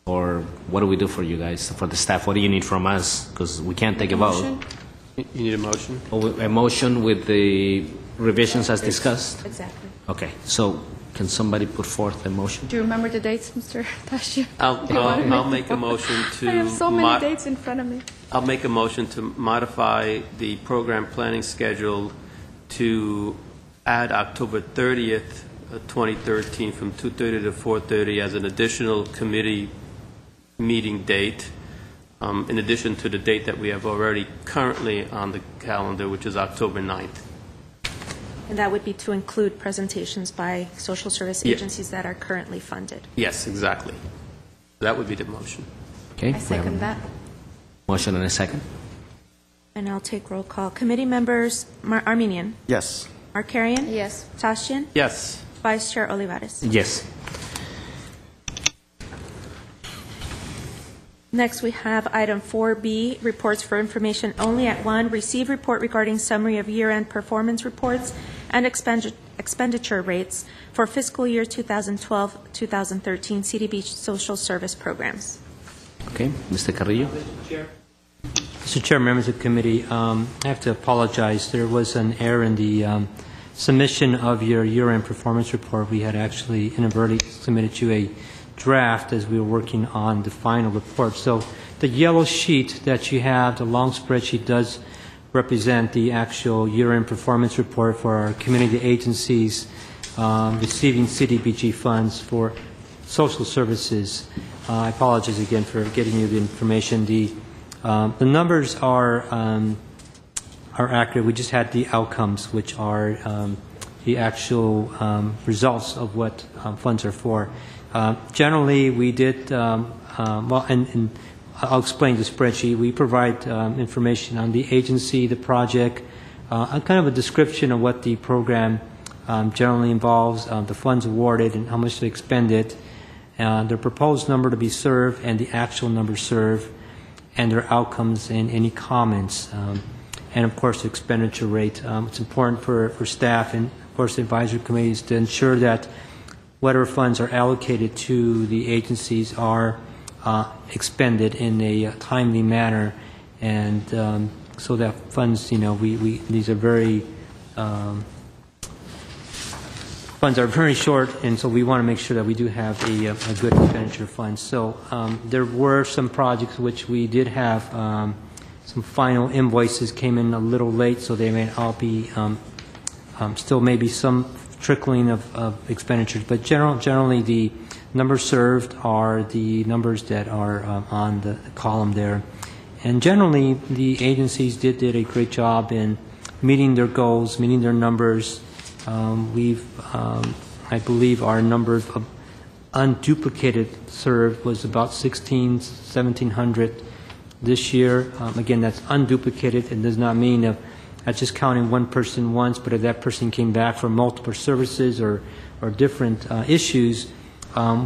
Or what do we do for you guys, for the staff? What do you need from us? Because we can't take a vote. Motion? You need a motion? A motion with the revisions as discussed? Exactly. Okay, so can somebody put forth a motion? Do you remember the dates, Mr. Tasha? I'll make a motion to... I have so many dates in front of me. I'll make a motion to modify the program planning schedule to add October 30th, 2013, from 2:30 to 4:30 as an additional committee meeting date, in addition to the date that we have already currently on the calendar, which is October 9th. And that would be to include presentations by social service Yeah. agencies that are currently funded. Yes, exactly. That would be the motion. Okay. I we have second a that. Motion and a second. And I'll take roll call. Committee members, Armenian, Yes. Markarian, Yes. Tashian, Yes. Vice Chair Olivares. Yes. Next, we have item 4B, reports for information only at 1, receive report regarding summary of year-end performance reports and expenditure rates for fiscal year 2012-2013 CDB social service programs. Okay, Mr. Carrillo? Mr. Chair, members of the committee, I have to apologize. There was an error in the submission of your year-end performance report. We had actually inadvertently submitted you a draft as we were working on the final report. So the yellow sheet that you have, the long spreadsheet, does represent the actual year-end performance report for our community agencies receiving CDBG funds for social services. I apologize again for getting you the information. The numbers are accurate. We just had the outcomes, which are the actual results of what funds are for. Generally, we did, well, and I'll explain the spreadsheet. We provide information on the agency, the project, kind of a description of what the program generally involves, the funds awarded and how much they expended, the proposed number to be served and the actual number served, and their outcomes and any comments, and of course the expenditure rate. It's important for staff and of course the advisory committees to ensure that whatever funds are allocated to the agencies are expended in a timely manner, and so that funds, these are very funds are very short, and so we want to make sure that we do have a good expenditure fund. So there were some projects which we did have some final invoices came in a little late, so they may all be still maybe some trickling of expenditures, but generally the numbers served are the numbers that are on the column there. And generally the agencies did a great job in meeting their goals, meeting their numbers. I believe our number of unduplicated served was about 1,700 this year. Again, that's unduplicated. It does not mean that's just counting one person once, but if that person came back for multiple services or different issues,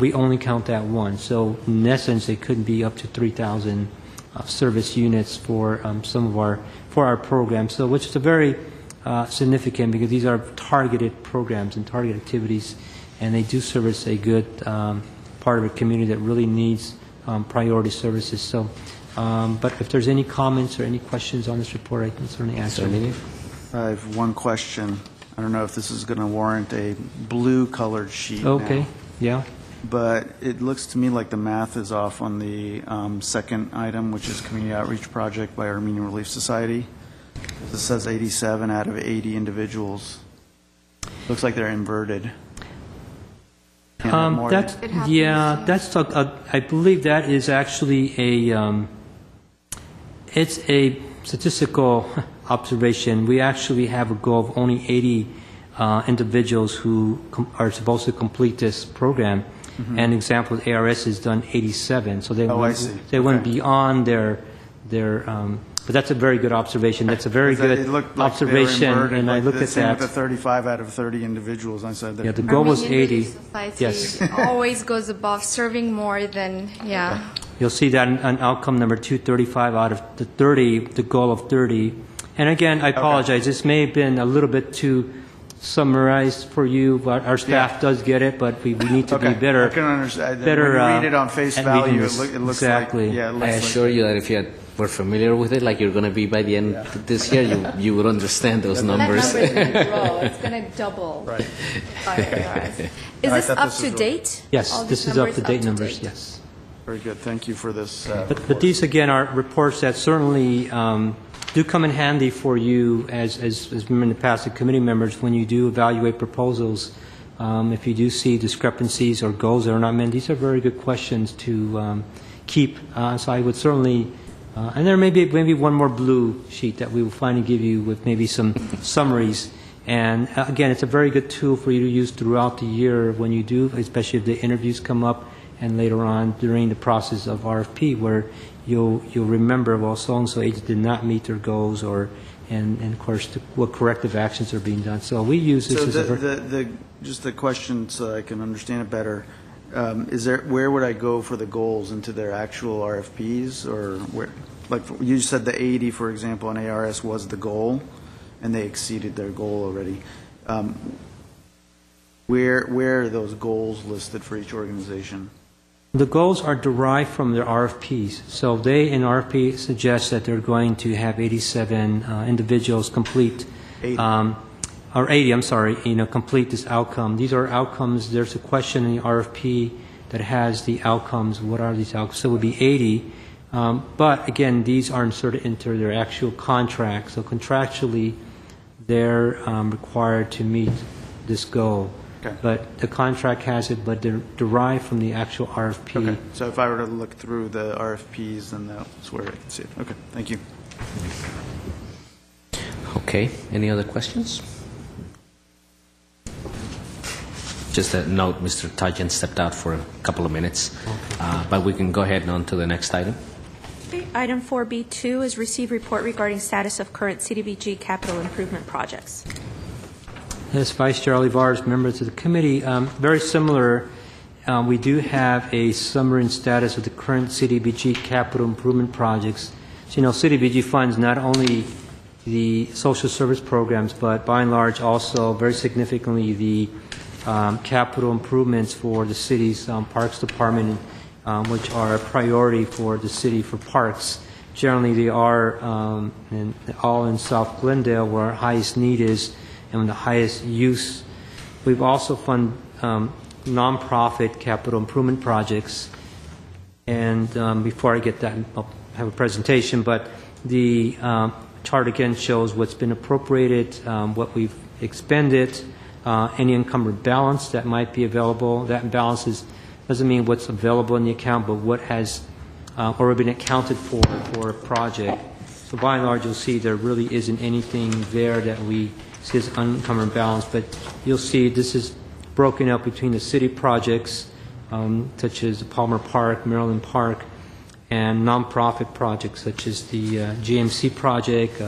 we only count that one. So in essence, it could be up to 3,000 service units for our program. So which is a very significant, because these are targeted programs and targeted activities, and they do service a good part of a community that really needs priority services. So. But if there's any comments or any questions on this report, I can certainly answer. I have one question. I don't know if this is going to warrant a blue-colored sheet Okay, now, yeah. but it looks to me like the math is off on the second item, which is Community Outreach Project by Armenian Relief Society. This says 87 out of 80 individuals. Looks like they're inverted. That's I believe that is actually it's a statistical observation. We actually have a goal of only 80 individuals who are supposed to complete this program. Mm-hmm. An example, ARS has done 87, so they went beyond but that's a very good observation. That's a very good It looked like they were observation, inverted, and I like looked the at same with the that. 35 out of 30 individuals. I said that. Yeah, the goal was Armenian 80. Relief Society Yes. always goes above, serving more than, yeah. You'll see that in outcome number 235 out of the 30, the goal of 30. And again, I apologize. This may have been a little bit too summarized for you, but our staff does get it, but we need to be better. I can understand. Better, when you read it on face at value, reading it, this. it looks Exactly. like, yeah, it looks I like, assure you that if you were familiar with it, like you're going to be by the end of this year, you would understand those numbers. That number is going to grow. It's going to double. Right. Is I this thought up this to was date? Yes, All this these is up-to-date up to numbers, date? yes. Very good. Thank you for this. But these, again, are reports that certainly do come in handy for you as in the past, the committee members, when you do evaluate proposals. If you do see discrepancies or goals that are not met, these are very good questions to keep. So I would certainly, and there may be maybe one more blue sheet that we will finally give you with maybe some summaries. And again, it's a very good tool for you to use throughout the year when you do, especially if the interviews come up and later on during the process of RFP, where you'll remember, well, so-and-so agent did not meet their goals, or and of course what corrective actions are being done. So we use this So as just the question so I can understand it better. Where would I go for the goals, into their actual RFPs, or where? Like you said, the 80, for example, on ARS was the goal, and they exceeded their goal already. Where are those goals listed for each organization? The goals are derived from their RFPs. So they, in RFP, suggest that they're going to have 87 individuals complete, 80. Or 80, I'm sorry, complete this outcome. These are outcomes. There's a question in the RFP that has the outcomes. What are these outcomes? So it would be 80. But again, these are inserted into their actual contract. So contractually, they're required to meet this goal. Okay. But the contract has it, but they're derived from the actual RFP. Okay. So if I were to look through the RFPs, then that's where I can see it. Okay. Thank you. Okay, any other questions? Just a note, Mr. Tajan stepped out for a couple of minutes, but we can go ahead and on to the next item. Okay, item 4B2 is receive report regarding status of current CDBG capital improvement projects. Yes, Vice Chair Olivares, members of the committee, very similar. We do have a summary and status of the current CDBG capital improvement projects. So, CDBG funds not only the social service programs, but by and large also very significantly the capital improvements for the city's parks department, which are a priority for the city for parks. Generally, they are all in South Glendale, where our highest need is and the highest use. We've also funded nonprofit capital improvement projects. And before I get that, I'll have a presentation, but the chart again shows what's been appropriated, what we've expended, any encumbered balance that might be available. That balance doesn't mean what's available in the account, but what has already been accounted for a project. So by and large, you'll see there really isn't anything there that we see as unencumbered balance, but you'll see this is broken up between the city projects, such as the Palmer Park, Maryland Park, and nonprofit projects such as the GMC project,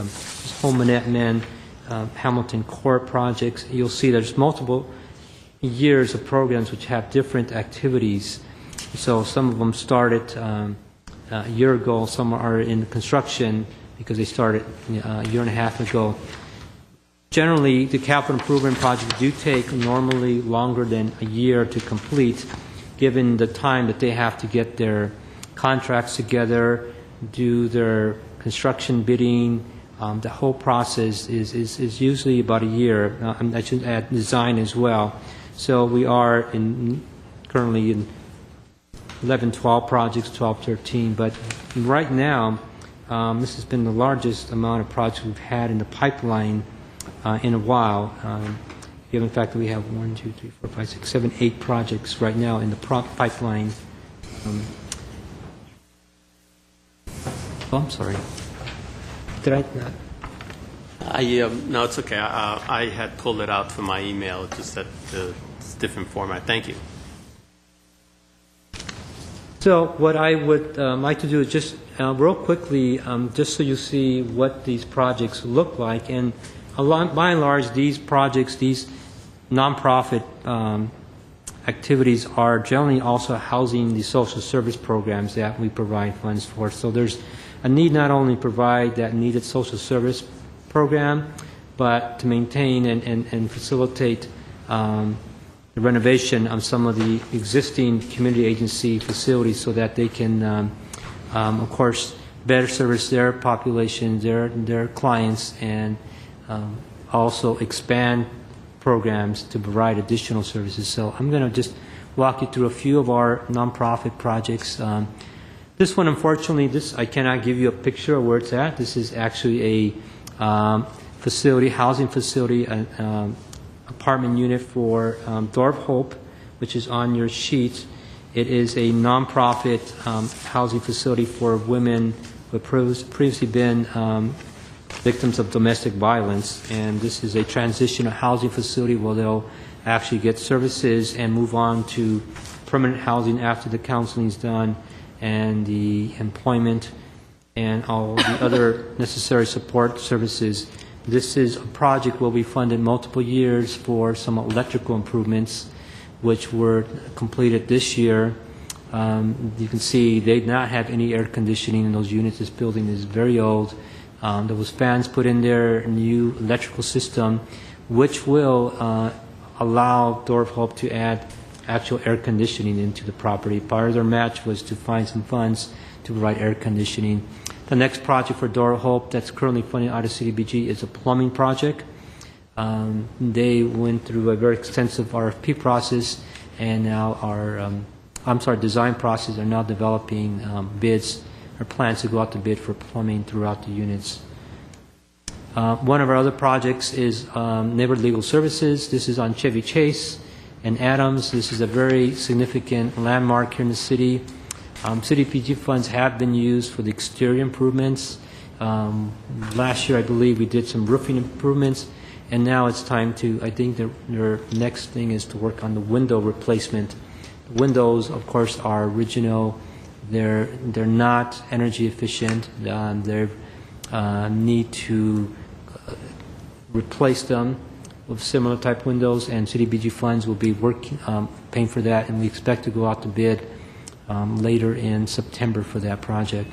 Home Manette Hamilton Court projects. You'll see there's multiple years of programs which have different activities. So some of them started a year ago, some are in construction because they started a year and a half ago. Generally, the capital improvement projects do take normally longer than a year to complete, given the time that they have to get their contracts together, do their construction bidding. The whole process is usually about a year. I should add design as well. So we are currently in 11, 12 projects, 12, 13. But right now, this has been the largest amount of projects we've had in the pipeline in a while. Given the fact that we have 1, 2, 3, 4, 5, 6, 7, 8 projects right now in the pipeline. I'm sorry. Did I not? No, it's okay. I had pulled it out from my email, just that it's different format. Thank you. So what I would like to do is just real quickly, just so you see what these projects look like. And by and large, these projects, these nonprofit activities are generally also housing the social service programs that we provide funds for. So there's a need not only provide that needed social service program, but to maintain and facilitate the renovation of some of the existing community agency facilities so that they can, of course, better service their population, their clients, and also expand programs to provide additional services. So I'm going to just walk you through a few of our nonprofit projects. This one, unfortunately, I cannot give you a picture of where it's at. This is actually a facility, housing facility, apartment unit for Door of Hope, which is on your sheet. It is a nonprofit housing facility for women who have previously been victims of domestic violence, and this is a transitional housing facility where they'll actually get services and move on to permanent housing after the counseling is done and the employment and all the other necessary support services. This is a project where we funded multiple years for some electrical improvements which were completed this year. You can see they did not have any air conditioning in those units. This building is very old. There was fans put in there, a new electrical system, which will allow Door of Hope to add actual air conditioning into the property. Part of their match was to find some funds to provide air conditioning. The next project for Door of Hope that's currently funded out of CDBG is a plumbing project. They went through a very extensive RFP process and now design process, are now developing bids or plans to go out to bid for plumbing throughout the units. One of our other projects is Neighborhood Legal Services. This is on Chevy Chase and Adams. This is a very significant landmark here in the city. CDBG funds have been used for the exterior improvements. Last year, I believe, we did some roofing improvements, and now it's time to, I think their next thing is to work on the window replacement. The windows, of course, are original. They're not energy efficient. They need to replace them with similar type windows, and CDBG funds will be paying for that, and we expect to go out to bid later in September for that project.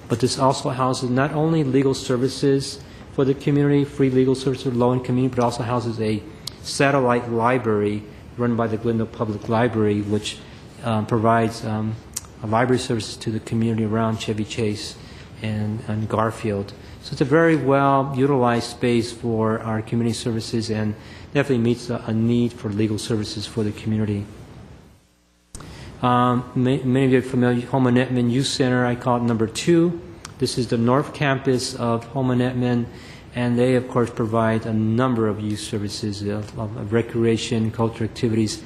But this also houses not only legal services for the community, free legal services for the low-income community, but also houses a satellite library run by the Glendale Public Library, which provides library services to the community around Chevy Chase and Garfield. So it's a very well utilized space for our community services and definitely meets a need for legal services for the community. Many of you are familiar with Houma Netman Youth Center. I call it number 2. This is the North Campus of Houma Netman, and they, of course, provide a number of youth services of recreation, cultural activities.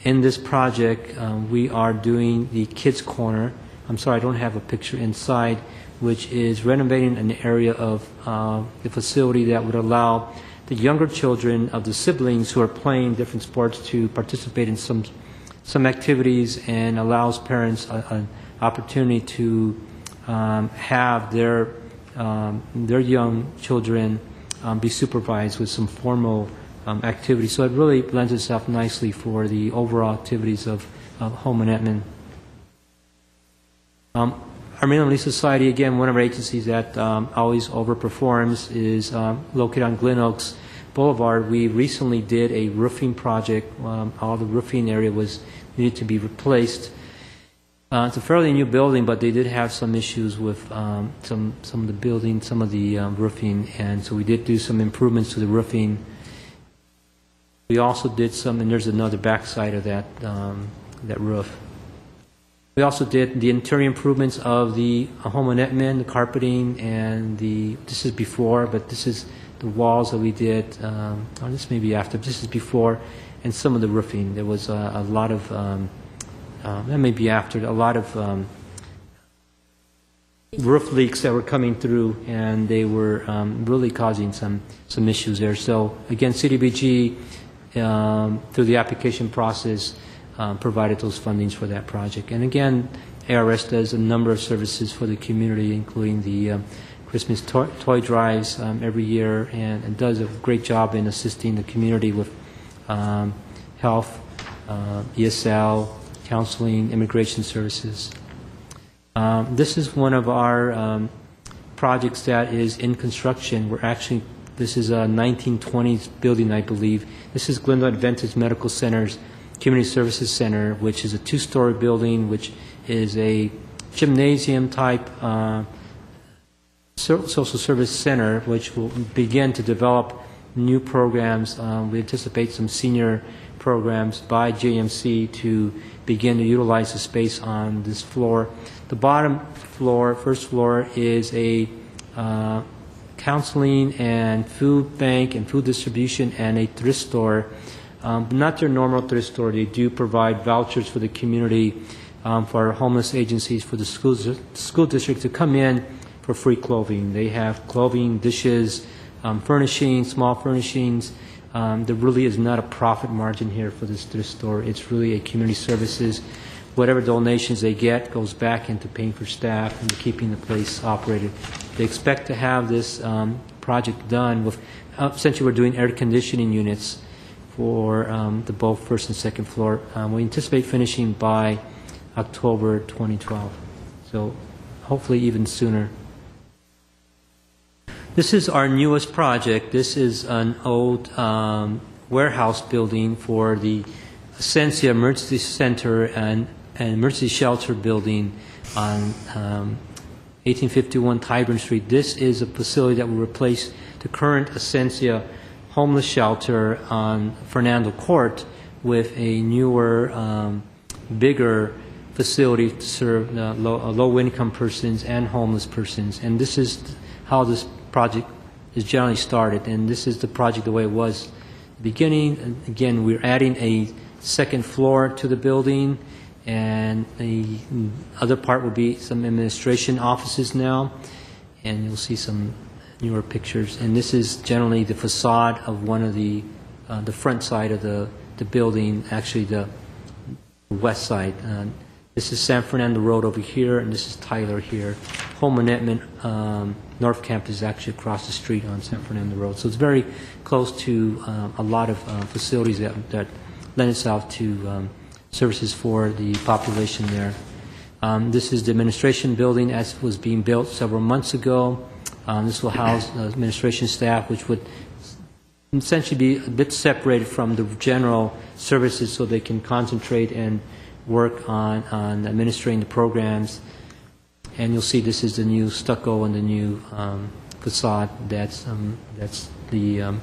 In this project, we are doing the Kids Corner. I'm sorry, I don't have a picture inside, which is renovating an area of the facility that would allow the younger children of the siblings who are playing different sports to participate in some activities, and allows parents an opportunity to have their young children be supervised with some formal activities. So it really lends itself nicely for the overall activities of Houma Netman. Our Minimum Relief Society, again, one of our agencies that always overperforms, is located on Glen Oaks Boulevard. We recently did a roofing project. All the roofing area needed to be replaced. It's a fairly new building, but they did have some issues with some of the building, some of the roofing, and so we did do some improvements to the roofing. We also did some, and there's another backside of that roof. We also did the interior improvements of the Houma Netman, the carpeting, and this is before, but this is the walls that we did. This may be after. This is before, and some of the roofing. There was a lot of that may be after, a lot of roof leaks that were coming through, and they were really causing some issues there. So again, CDBG, through the application process, provided those fundings for that project. And again, ARS does a number of services for the community, including the Christmas toy drives every year, and does a great job in assisting the community with health, ESL, counseling, immigration services. This is one of our projects that is in construction. This is a 1920s building, I believe. This is Glendale Adventist Medical Center's Community Services Center, which is a 2-story building, which is a gymnasium-type social service center, which will begin to develop new programs. We anticipate some senior programs by JMC to begin to utilize the space on this floor. The bottom floor, first floor, is a counseling and food bank and food distribution and a thrift store. Not their normal thrift store. They do provide vouchers for the community, for homeless agencies, for the school district to come in for free clothing. They have clothing, dishes, furnishings, small furnishings. There really is not a profit margin here for this thrift store. It's really a community services. Whatever donations they get goes back into paying for staff and keeping the place operated. They expect to have this project done with, essentially we're doing air conditioning units for the both first and second floor. We anticipate finishing by October 2012, so hopefully even sooner. This is our newest project. This is an old warehouse building for the Essentia Emergency Center and Emergency Shelter building on 1851 Tyburn Street. This is a facility that will replace the current Essentia homeless shelter on Fernando Court with a newer, bigger facility to serve low-income persons and homeless persons. And this is how this project is generally started, and this is the project the way it was at the beginning. And again, we're adding a second floor to the building, and the other part will be some administration offices now, and you'll see some newer pictures. And this is generally the facade of one of the front side of the building, actually the west side. This is San Fernando Road over here, and this is Tyler here. Home Management North Campus is actually across the street on San Fernando Road. So it's very close to a lot of facilities that lend itself to services for the population there. This is the administration building as was being built several months ago. This will house administration staff, which would essentially be a bit separated from the general services so they can concentrate and work on administering the programs. And you'll see this is the new stucco and the new facade. That's the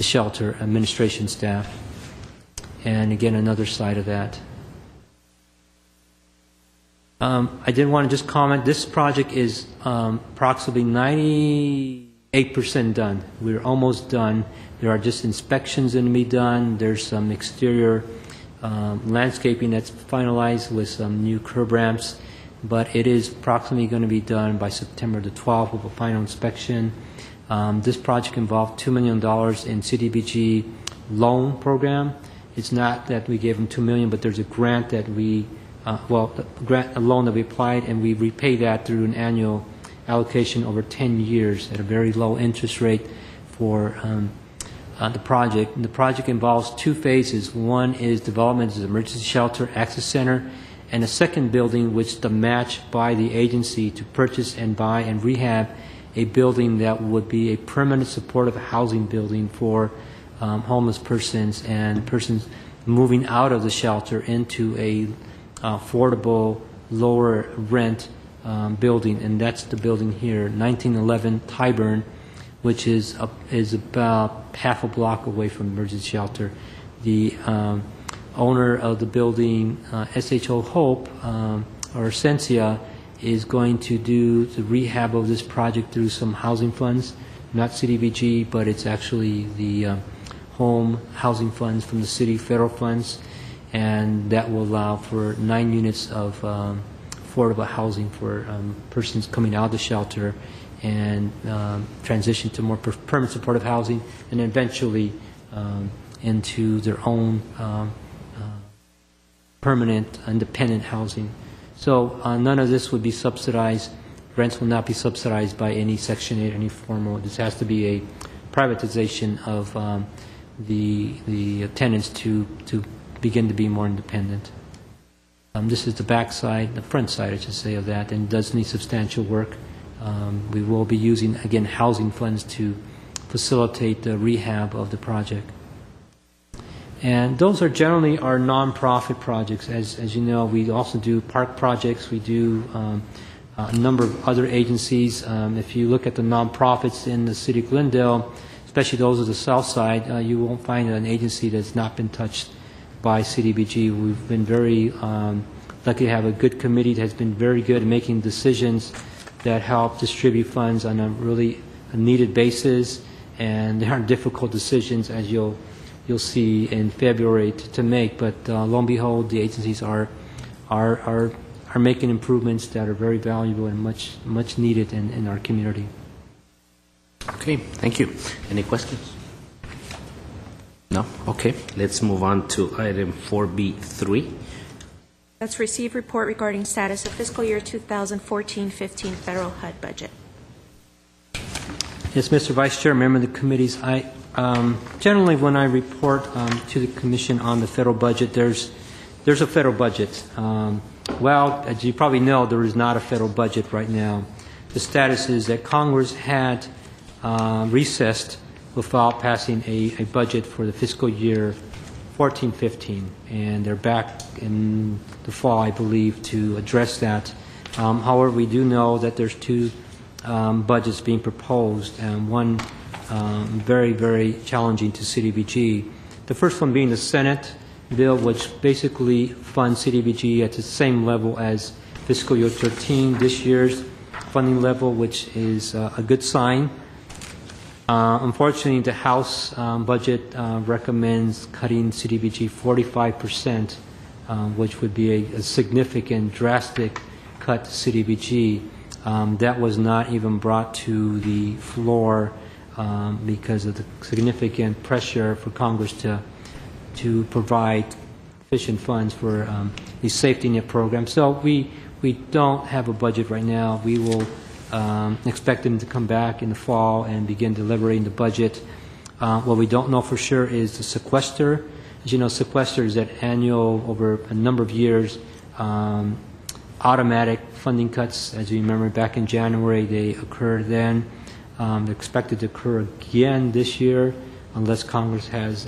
shelter administration staff. And again, another side of that. I did want to just comment, this project is approximately 98% done. We're almost done. There are just inspections that need to be done. There's some exterior landscaping that's finalized with some new curb ramps, but it is approximately going to be done by September the 12th with a final inspection. This project involved $2 million in CDBG loan program. It's not that we gave them $2 million, but there's a grant that a loan that we applied, and we repay that through an annual allocation over 10 years at a very low interest rate for the project. And the project involves two phases. One is development of the emergency shelter access center, and a second building which the match by the agency to purchase and buy and rehab a building that would be a permanent supportive housing building for homeless persons and persons moving out of the shelter into a affordable, lower rent building, and that's the building here, 1911 Tyburn, which is about half a block away from emergency shelter. The owner of the building, SHO Hope, or Essentia, is going to do the rehab of this project through some housing funds, not CDBG, but it's actually the home housing funds from the city, federal funds, and that will allow for 9 units of affordable housing for persons coming out of the shelter and transition to more permanent supportive housing, and eventually into their own permanent independent housing. So none of this would be subsidized. Rents will not be subsidized by any Section 8, any formal. This has to be a privatization of the tenants to begin to be more independent. This is the back side, the front side, I should say, of that, and does need substantial work. We will be using, again, housing funds to facilitate the rehab of the project. And those are generally our nonprofit projects. As you know, we also do park projects. We do a number of other agencies. If you look at the nonprofits in the city of Glendale, especially those of the south side, you won't find an agency that's not been touched by CDBG. We've been very lucky to have a good committee that has been very good at making decisions that help distribute funds on a really needed basis, and there aren't difficult decisions, as you'll see in February to make. But lo and behold, the agencies are making improvements that are very valuable and much needed in our community. Okay, thank you. Any questions? No? Okay, let's move on to item 4B3. Let's receive report regarding status of fiscal year 2014-15 federal HUD budget. Yes, Mr. Vice Chair, member of the committees, generally when I report to the Commission on the federal budget, there's a federal budget. Well, as you probably know, there is not a federal budget right now. The status is that Congress had recessed without passing a budget for the fiscal year 14-15, and they're back in the fall, I believe, to address that. However, we do know that there's two budgets being proposed, and one very, very challenging to CDBG. The first one being the Senate bill, which basically funds CDBG at the same level as fiscal year 13, this year's funding level, which is a good sign. Unfortunately, the House budget recommends cutting CDBG 45%, which would be a significant, drastic cut to CDBG. That was not even brought to the floor because of the significant pressure for Congress to provide sufficient funds for the safety net program. So we don't have a budget right now. We will expect them to come back in the fall and begin deliberating the budget. What we don't know for sure is the sequester. As you know, sequester is that annual, over a number of years, automatic funding cuts. As you remember, back in January, they occurred then. They're expected to occur again this year unless Congress has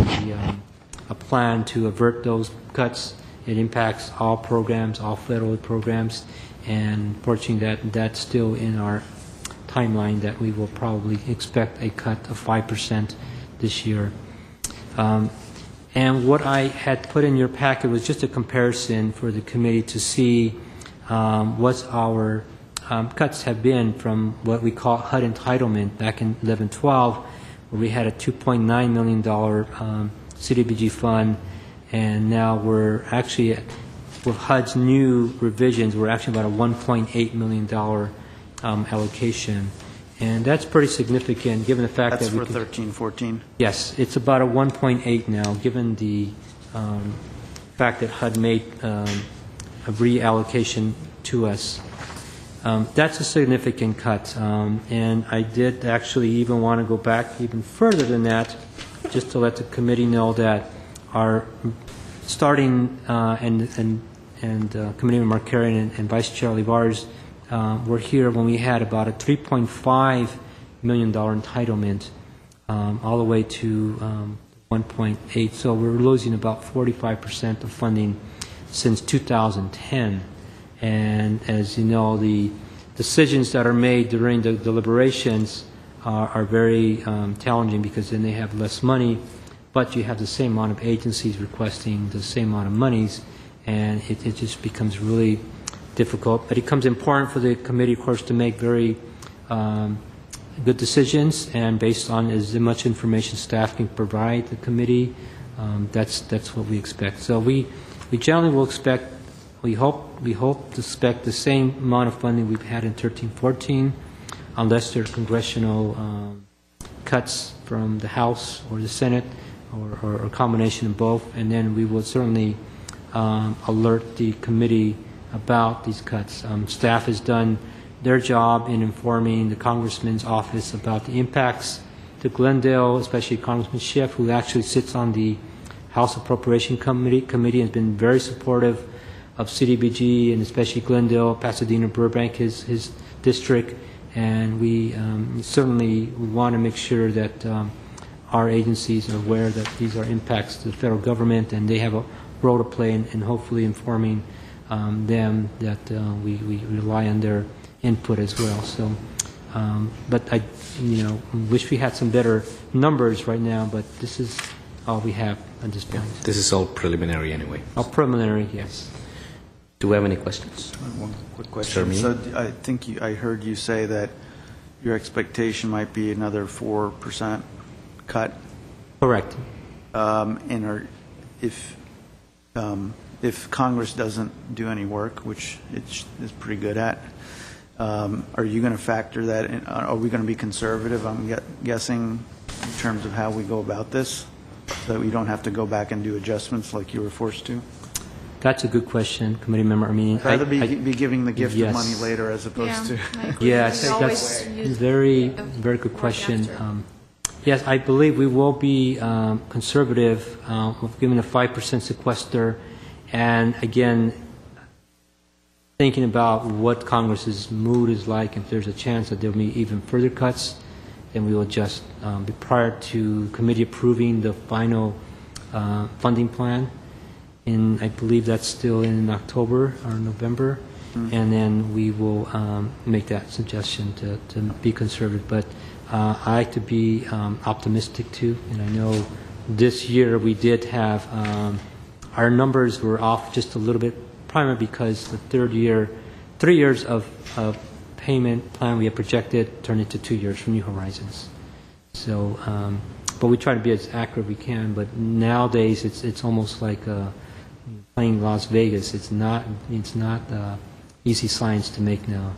a plan to avert those cuts. It impacts all programs, all federal programs, and fortunately that's still in our timeline that we will probably expect a cut of 5% this year. And what I had put in your packet was just a comparison for the committee to see what our cuts have been from what we call HUD entitlement back in 11-12, where we had a $2.9 million CDBG fund, and now we're actually with HUD's new revisions, we're actually about a $1.8 million allocation. And that's pretty significant given the fact That's that we for 13-14? Yes, it's about a 1.8 now, given the fact that HUD made a reallocation to us. That's a significant cut, and I did actually even want to go back even further than that, just to let the committee know that our starting and Committeeman Markarian and Vice Chair Olivares were here when we had about a $3.5 million entitlement all the way to 1.8. So we're losing about 45% of funding since 2010. And as you know, the decisions that are made during the deliberations are very challenging because then they have less money, but you have the same amount of agencies requesting the same amount of monies, and it just becomes really difficult. But it becomes important for the committee, of course, to make very good decisions, and based on as much information staff can provide the committee, that's what we expect. So we generally will expect, we hope to expect the same amount of funding we've had in 13-14, unless there are congressional cuts from the House or the Senate, or a combination of both, and then we will certainly alert the committee about these cuts. Staff has done their job in informing the Congressman's office about the impacts to Glendale, especially Congressman Schiff, who actually sits on the House Appropriation Committee, has been very supportive of CDBG and especially Glendale, Pasadena, Burbank, his district, and we certainly want to make sure that our agencies are aware that these are impacts to the federal government, and they have a role to play in hopefully informing them that we rely on their input as well. So, but I, wish we had some better numbers right now, but this is all we have at this point. This is all preliminary anyway. All preliminary, yes. Do we have any questions? One quick question. So I think I heard you say that your expectation might be another 4% cut. Correct. And if Congress doesn't do any work, which it is pretty good at, are you going to factor that in? Are we going to be conservative, I'm guessing, in terms of how we go about this, so that we don't have to go back and do adjustments like you were forced to? That's a good question, committee member. I mean, I'd rather be giving the gift of money later as opposed to... Yes, that's a very good question. Yes, I believe we will be conservative with giving a 5% sequester, and again, thinking about what Congress's mood is like. If there's a chance that there will be even further cuts, then we will just be prior to committee approving the final funding plan. And I believe that's still in October or November, and then we will make that suggestion to be conservative. But I like to be optimistic too, and I know this year we did have our numbers were off just a little bit, primarily because the 3 years of payment plan we had projected turned into 2 years from New Horizons. So, but we try to be as accurate as we can. But nowadays it's almost like playing Las Vegas. It's not easy science to make now.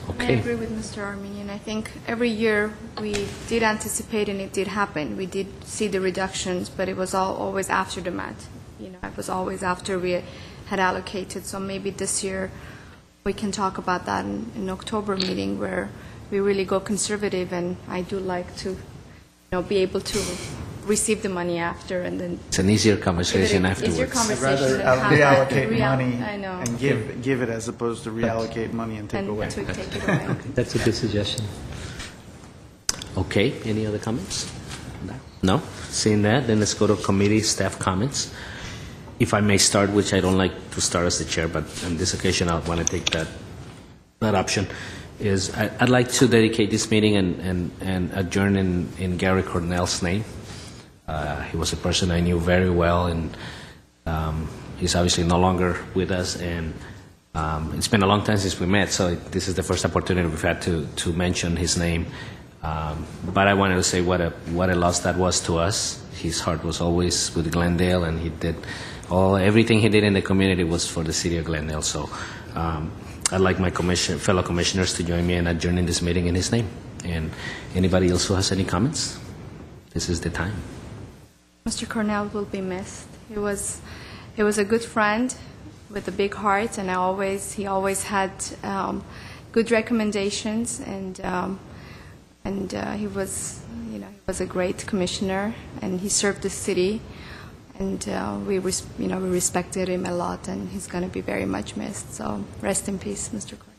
Okay. I agree with Mr. Armenian. I think every year we did anticipate, and it did happen. We did see the reductions, but it was always after the mat. It was always after we had allocated. So maybe this year we can talk about that in October meeting, where we really go conservative. And I do like to, be able to receive the money after, and then it's an easier conversation afterwards. Easier conversation. I'd rather reallocate money I know. and give it as opposed to reallocate money and take away. To take it away. That's a good suggestion. Okay. Any other comments? No? Seeing that, then let's go to committee staff comments. If I may start, which I don't like to start as the chair, but on this occasion I want to take that option, is I'd like to dedicate this meeting and adjourn in Gary Cornell's name. He was a person I knew very well, and he's obviously no longer with us, and it's been a long time since we met, so this is the first opportunity we've had to mention his name. But I wanted to say what a loss that was to us. His heart was always with Glendale, and he did everything he did in the community was for the city of Glendale. So I'd like my fellow commissioners to join me in adjourning this meeting in his name. And anybody else who has any comments? This is the time. Mr. Cornell will be missed. He was a good friend with a big heart, and he always had good recommendations, and he was a great commissioner, and he served the city, and we respected him a lot, and he's going to be very much missed. So rest in peace, Mr. Cornell.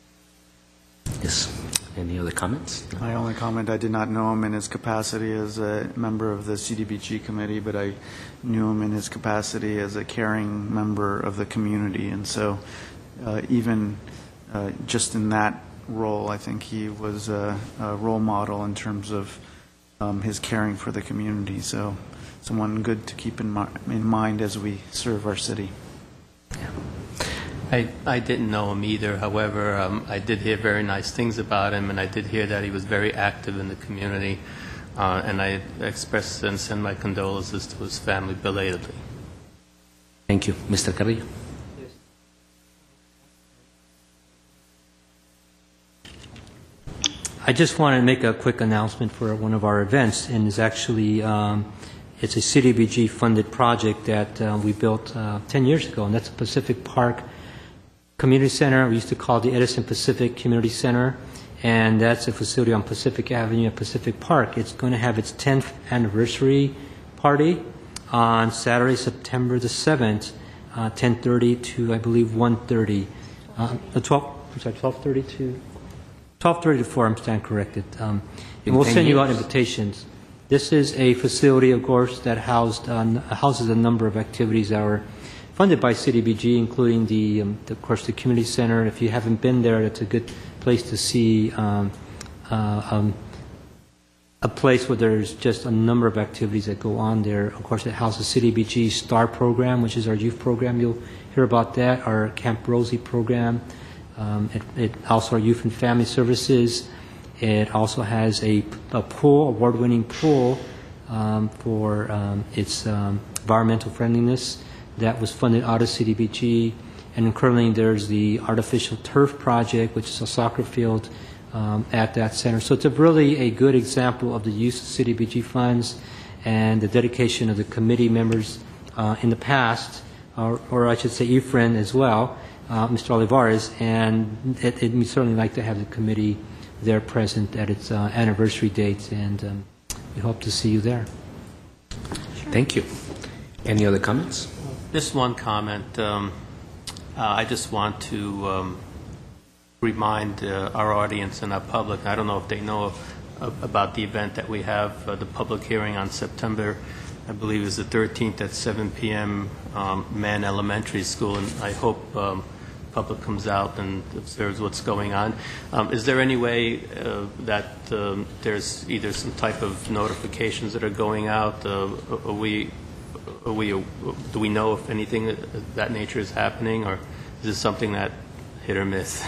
Yes. Any other comments? No. My only comment, I did not know him in his capacity as a member of the CDBG committee, but I knew him in his capacity as a caring member of the community. And so even just in that role, I think he was a role model in terms of his caring for the community. So someone good to keep in mind as we serve our city. Yeah. I didn't know him either. However, I did hear very nice things about him, and I did hear that he was very active in the community. And I express and send my condolences to his family belatedly. Thank you. Mr. Carrillo. I just want to make a quick announcement for one of our events, and it's actually it's a CDBG funded project that we built 10 years ago, and that's a Pacific Park community center. We used to call it the Edison Pacific Community Center, and that's a facility on Pacific Avenue at Pacific Park. It's going to have its 10th anniversary party on Saturday, September the 7th, 10:30 to, I believe, 1:30. 12:30 to 4, I'm stand corrected. And we'll send you out invitations. This is a facility, of course, that houses a number of activities that are funded by CDBG, including of course, the community center. If you haven't been there, that's a good place to see a place where there's just a number of activities that go on there. Of course, it houses CDBG STAR program, which is our youth program. You'll hear about that. Our Camp Rosie program. It also our youth and family services. It also has a pool, award-winning pool for its environmental friendliness that was funded out of CDBG. And currently there's the artificial turf project, which is a soccer field at that center. So it's really a good example of the use of CDBG funds and the dedication of the committee members in the past, or I should say EFRIN as well, Mr. Olivares, and we'd certainly like to have the committee there present at its anniversary dates, and we hope to see you there. Thank you. Any other comments? Just one comment. I just want to remind our audience and our public, I don't know if they know about the event that we have, the public hearing on September, I believe is the 13th at 7 p.m. Mann Elementary School, and I hope public comes out and observes what's going on. Is there any way that there's either some type of notifications that are going out? Do we know if anything of that nature is happening, or is this something that hit or miss?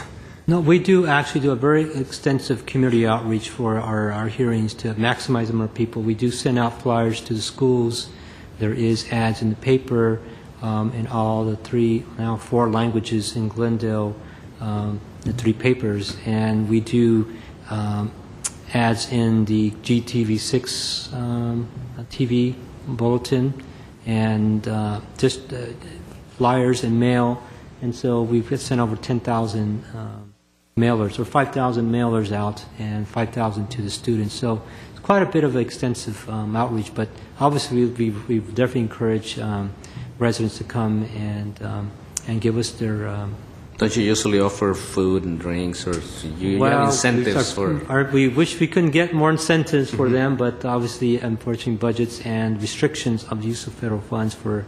No, we do actually do a very extensive community outreach for our hearings to maximize the number of people. We do send out flyers to the schools. There is ads in the paper in all the 4 languages in Glendale, the 3 papers. And we do ads in the GTV6 TV bulletin and just flyers and mail. And so we've sent over 10,000 mailers, or 5,000 mailers out and 5,000 to the students. So it's quite a bit of extensive outreach, but obviously we definitely encourage residents to come and give us their... Don't you usually offer food and drinks, or you have incentives for... We wish we couldn't get more incentives for them, but obviously, unfortunately, budgets and restrictions of the use of federal funds for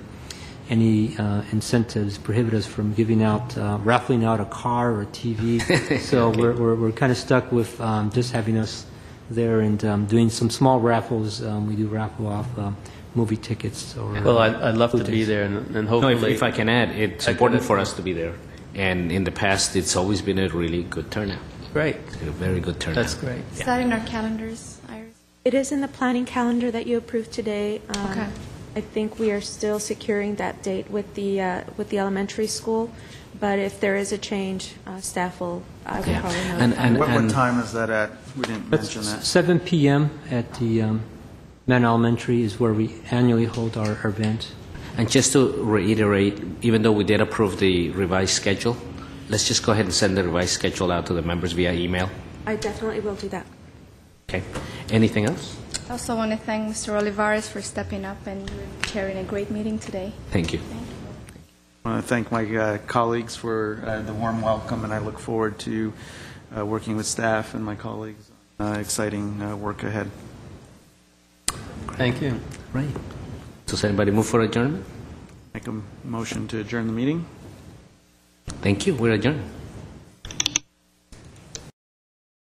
any incentives prohibit us from giving out, raffling out a car or a TV. So we're kind of stuck with just having us there and doing some small raffles. We do raffle off movie tickets. Or well, I'd love to be there, and hopefully... No, if I can add, it's important for us to be there. And in the past, it's always been a really good turnout. Great. A very good turnout. That's great. Is that in our calendars, Iris? It is in the planning calendar that you approved today. Okay. I think we are still securing that date with the elementary school, but if there is a change, staff will probably know. And What time is that at? We didn't mention that. 7 p.m. at the Mann Elementary is where we annually hold our event. And just to reiterate, even though we did approve the revised schedule, let's just go ahead and send the revised schedule out to the members via email. I definitely will do that. Okay. Anything else? I also want to thank Mr. Olivares for stepping up and chairing a great meeting today. Thank you. Thank you. I want to thank my colleagues for the warm welcome, and I look forward to working with staff and my colleagues. Exciting work ahead. Thank you. Right. Does anybody move for adjournment? Make a motion to adjourn the meeting. Thank you. We're adjourned.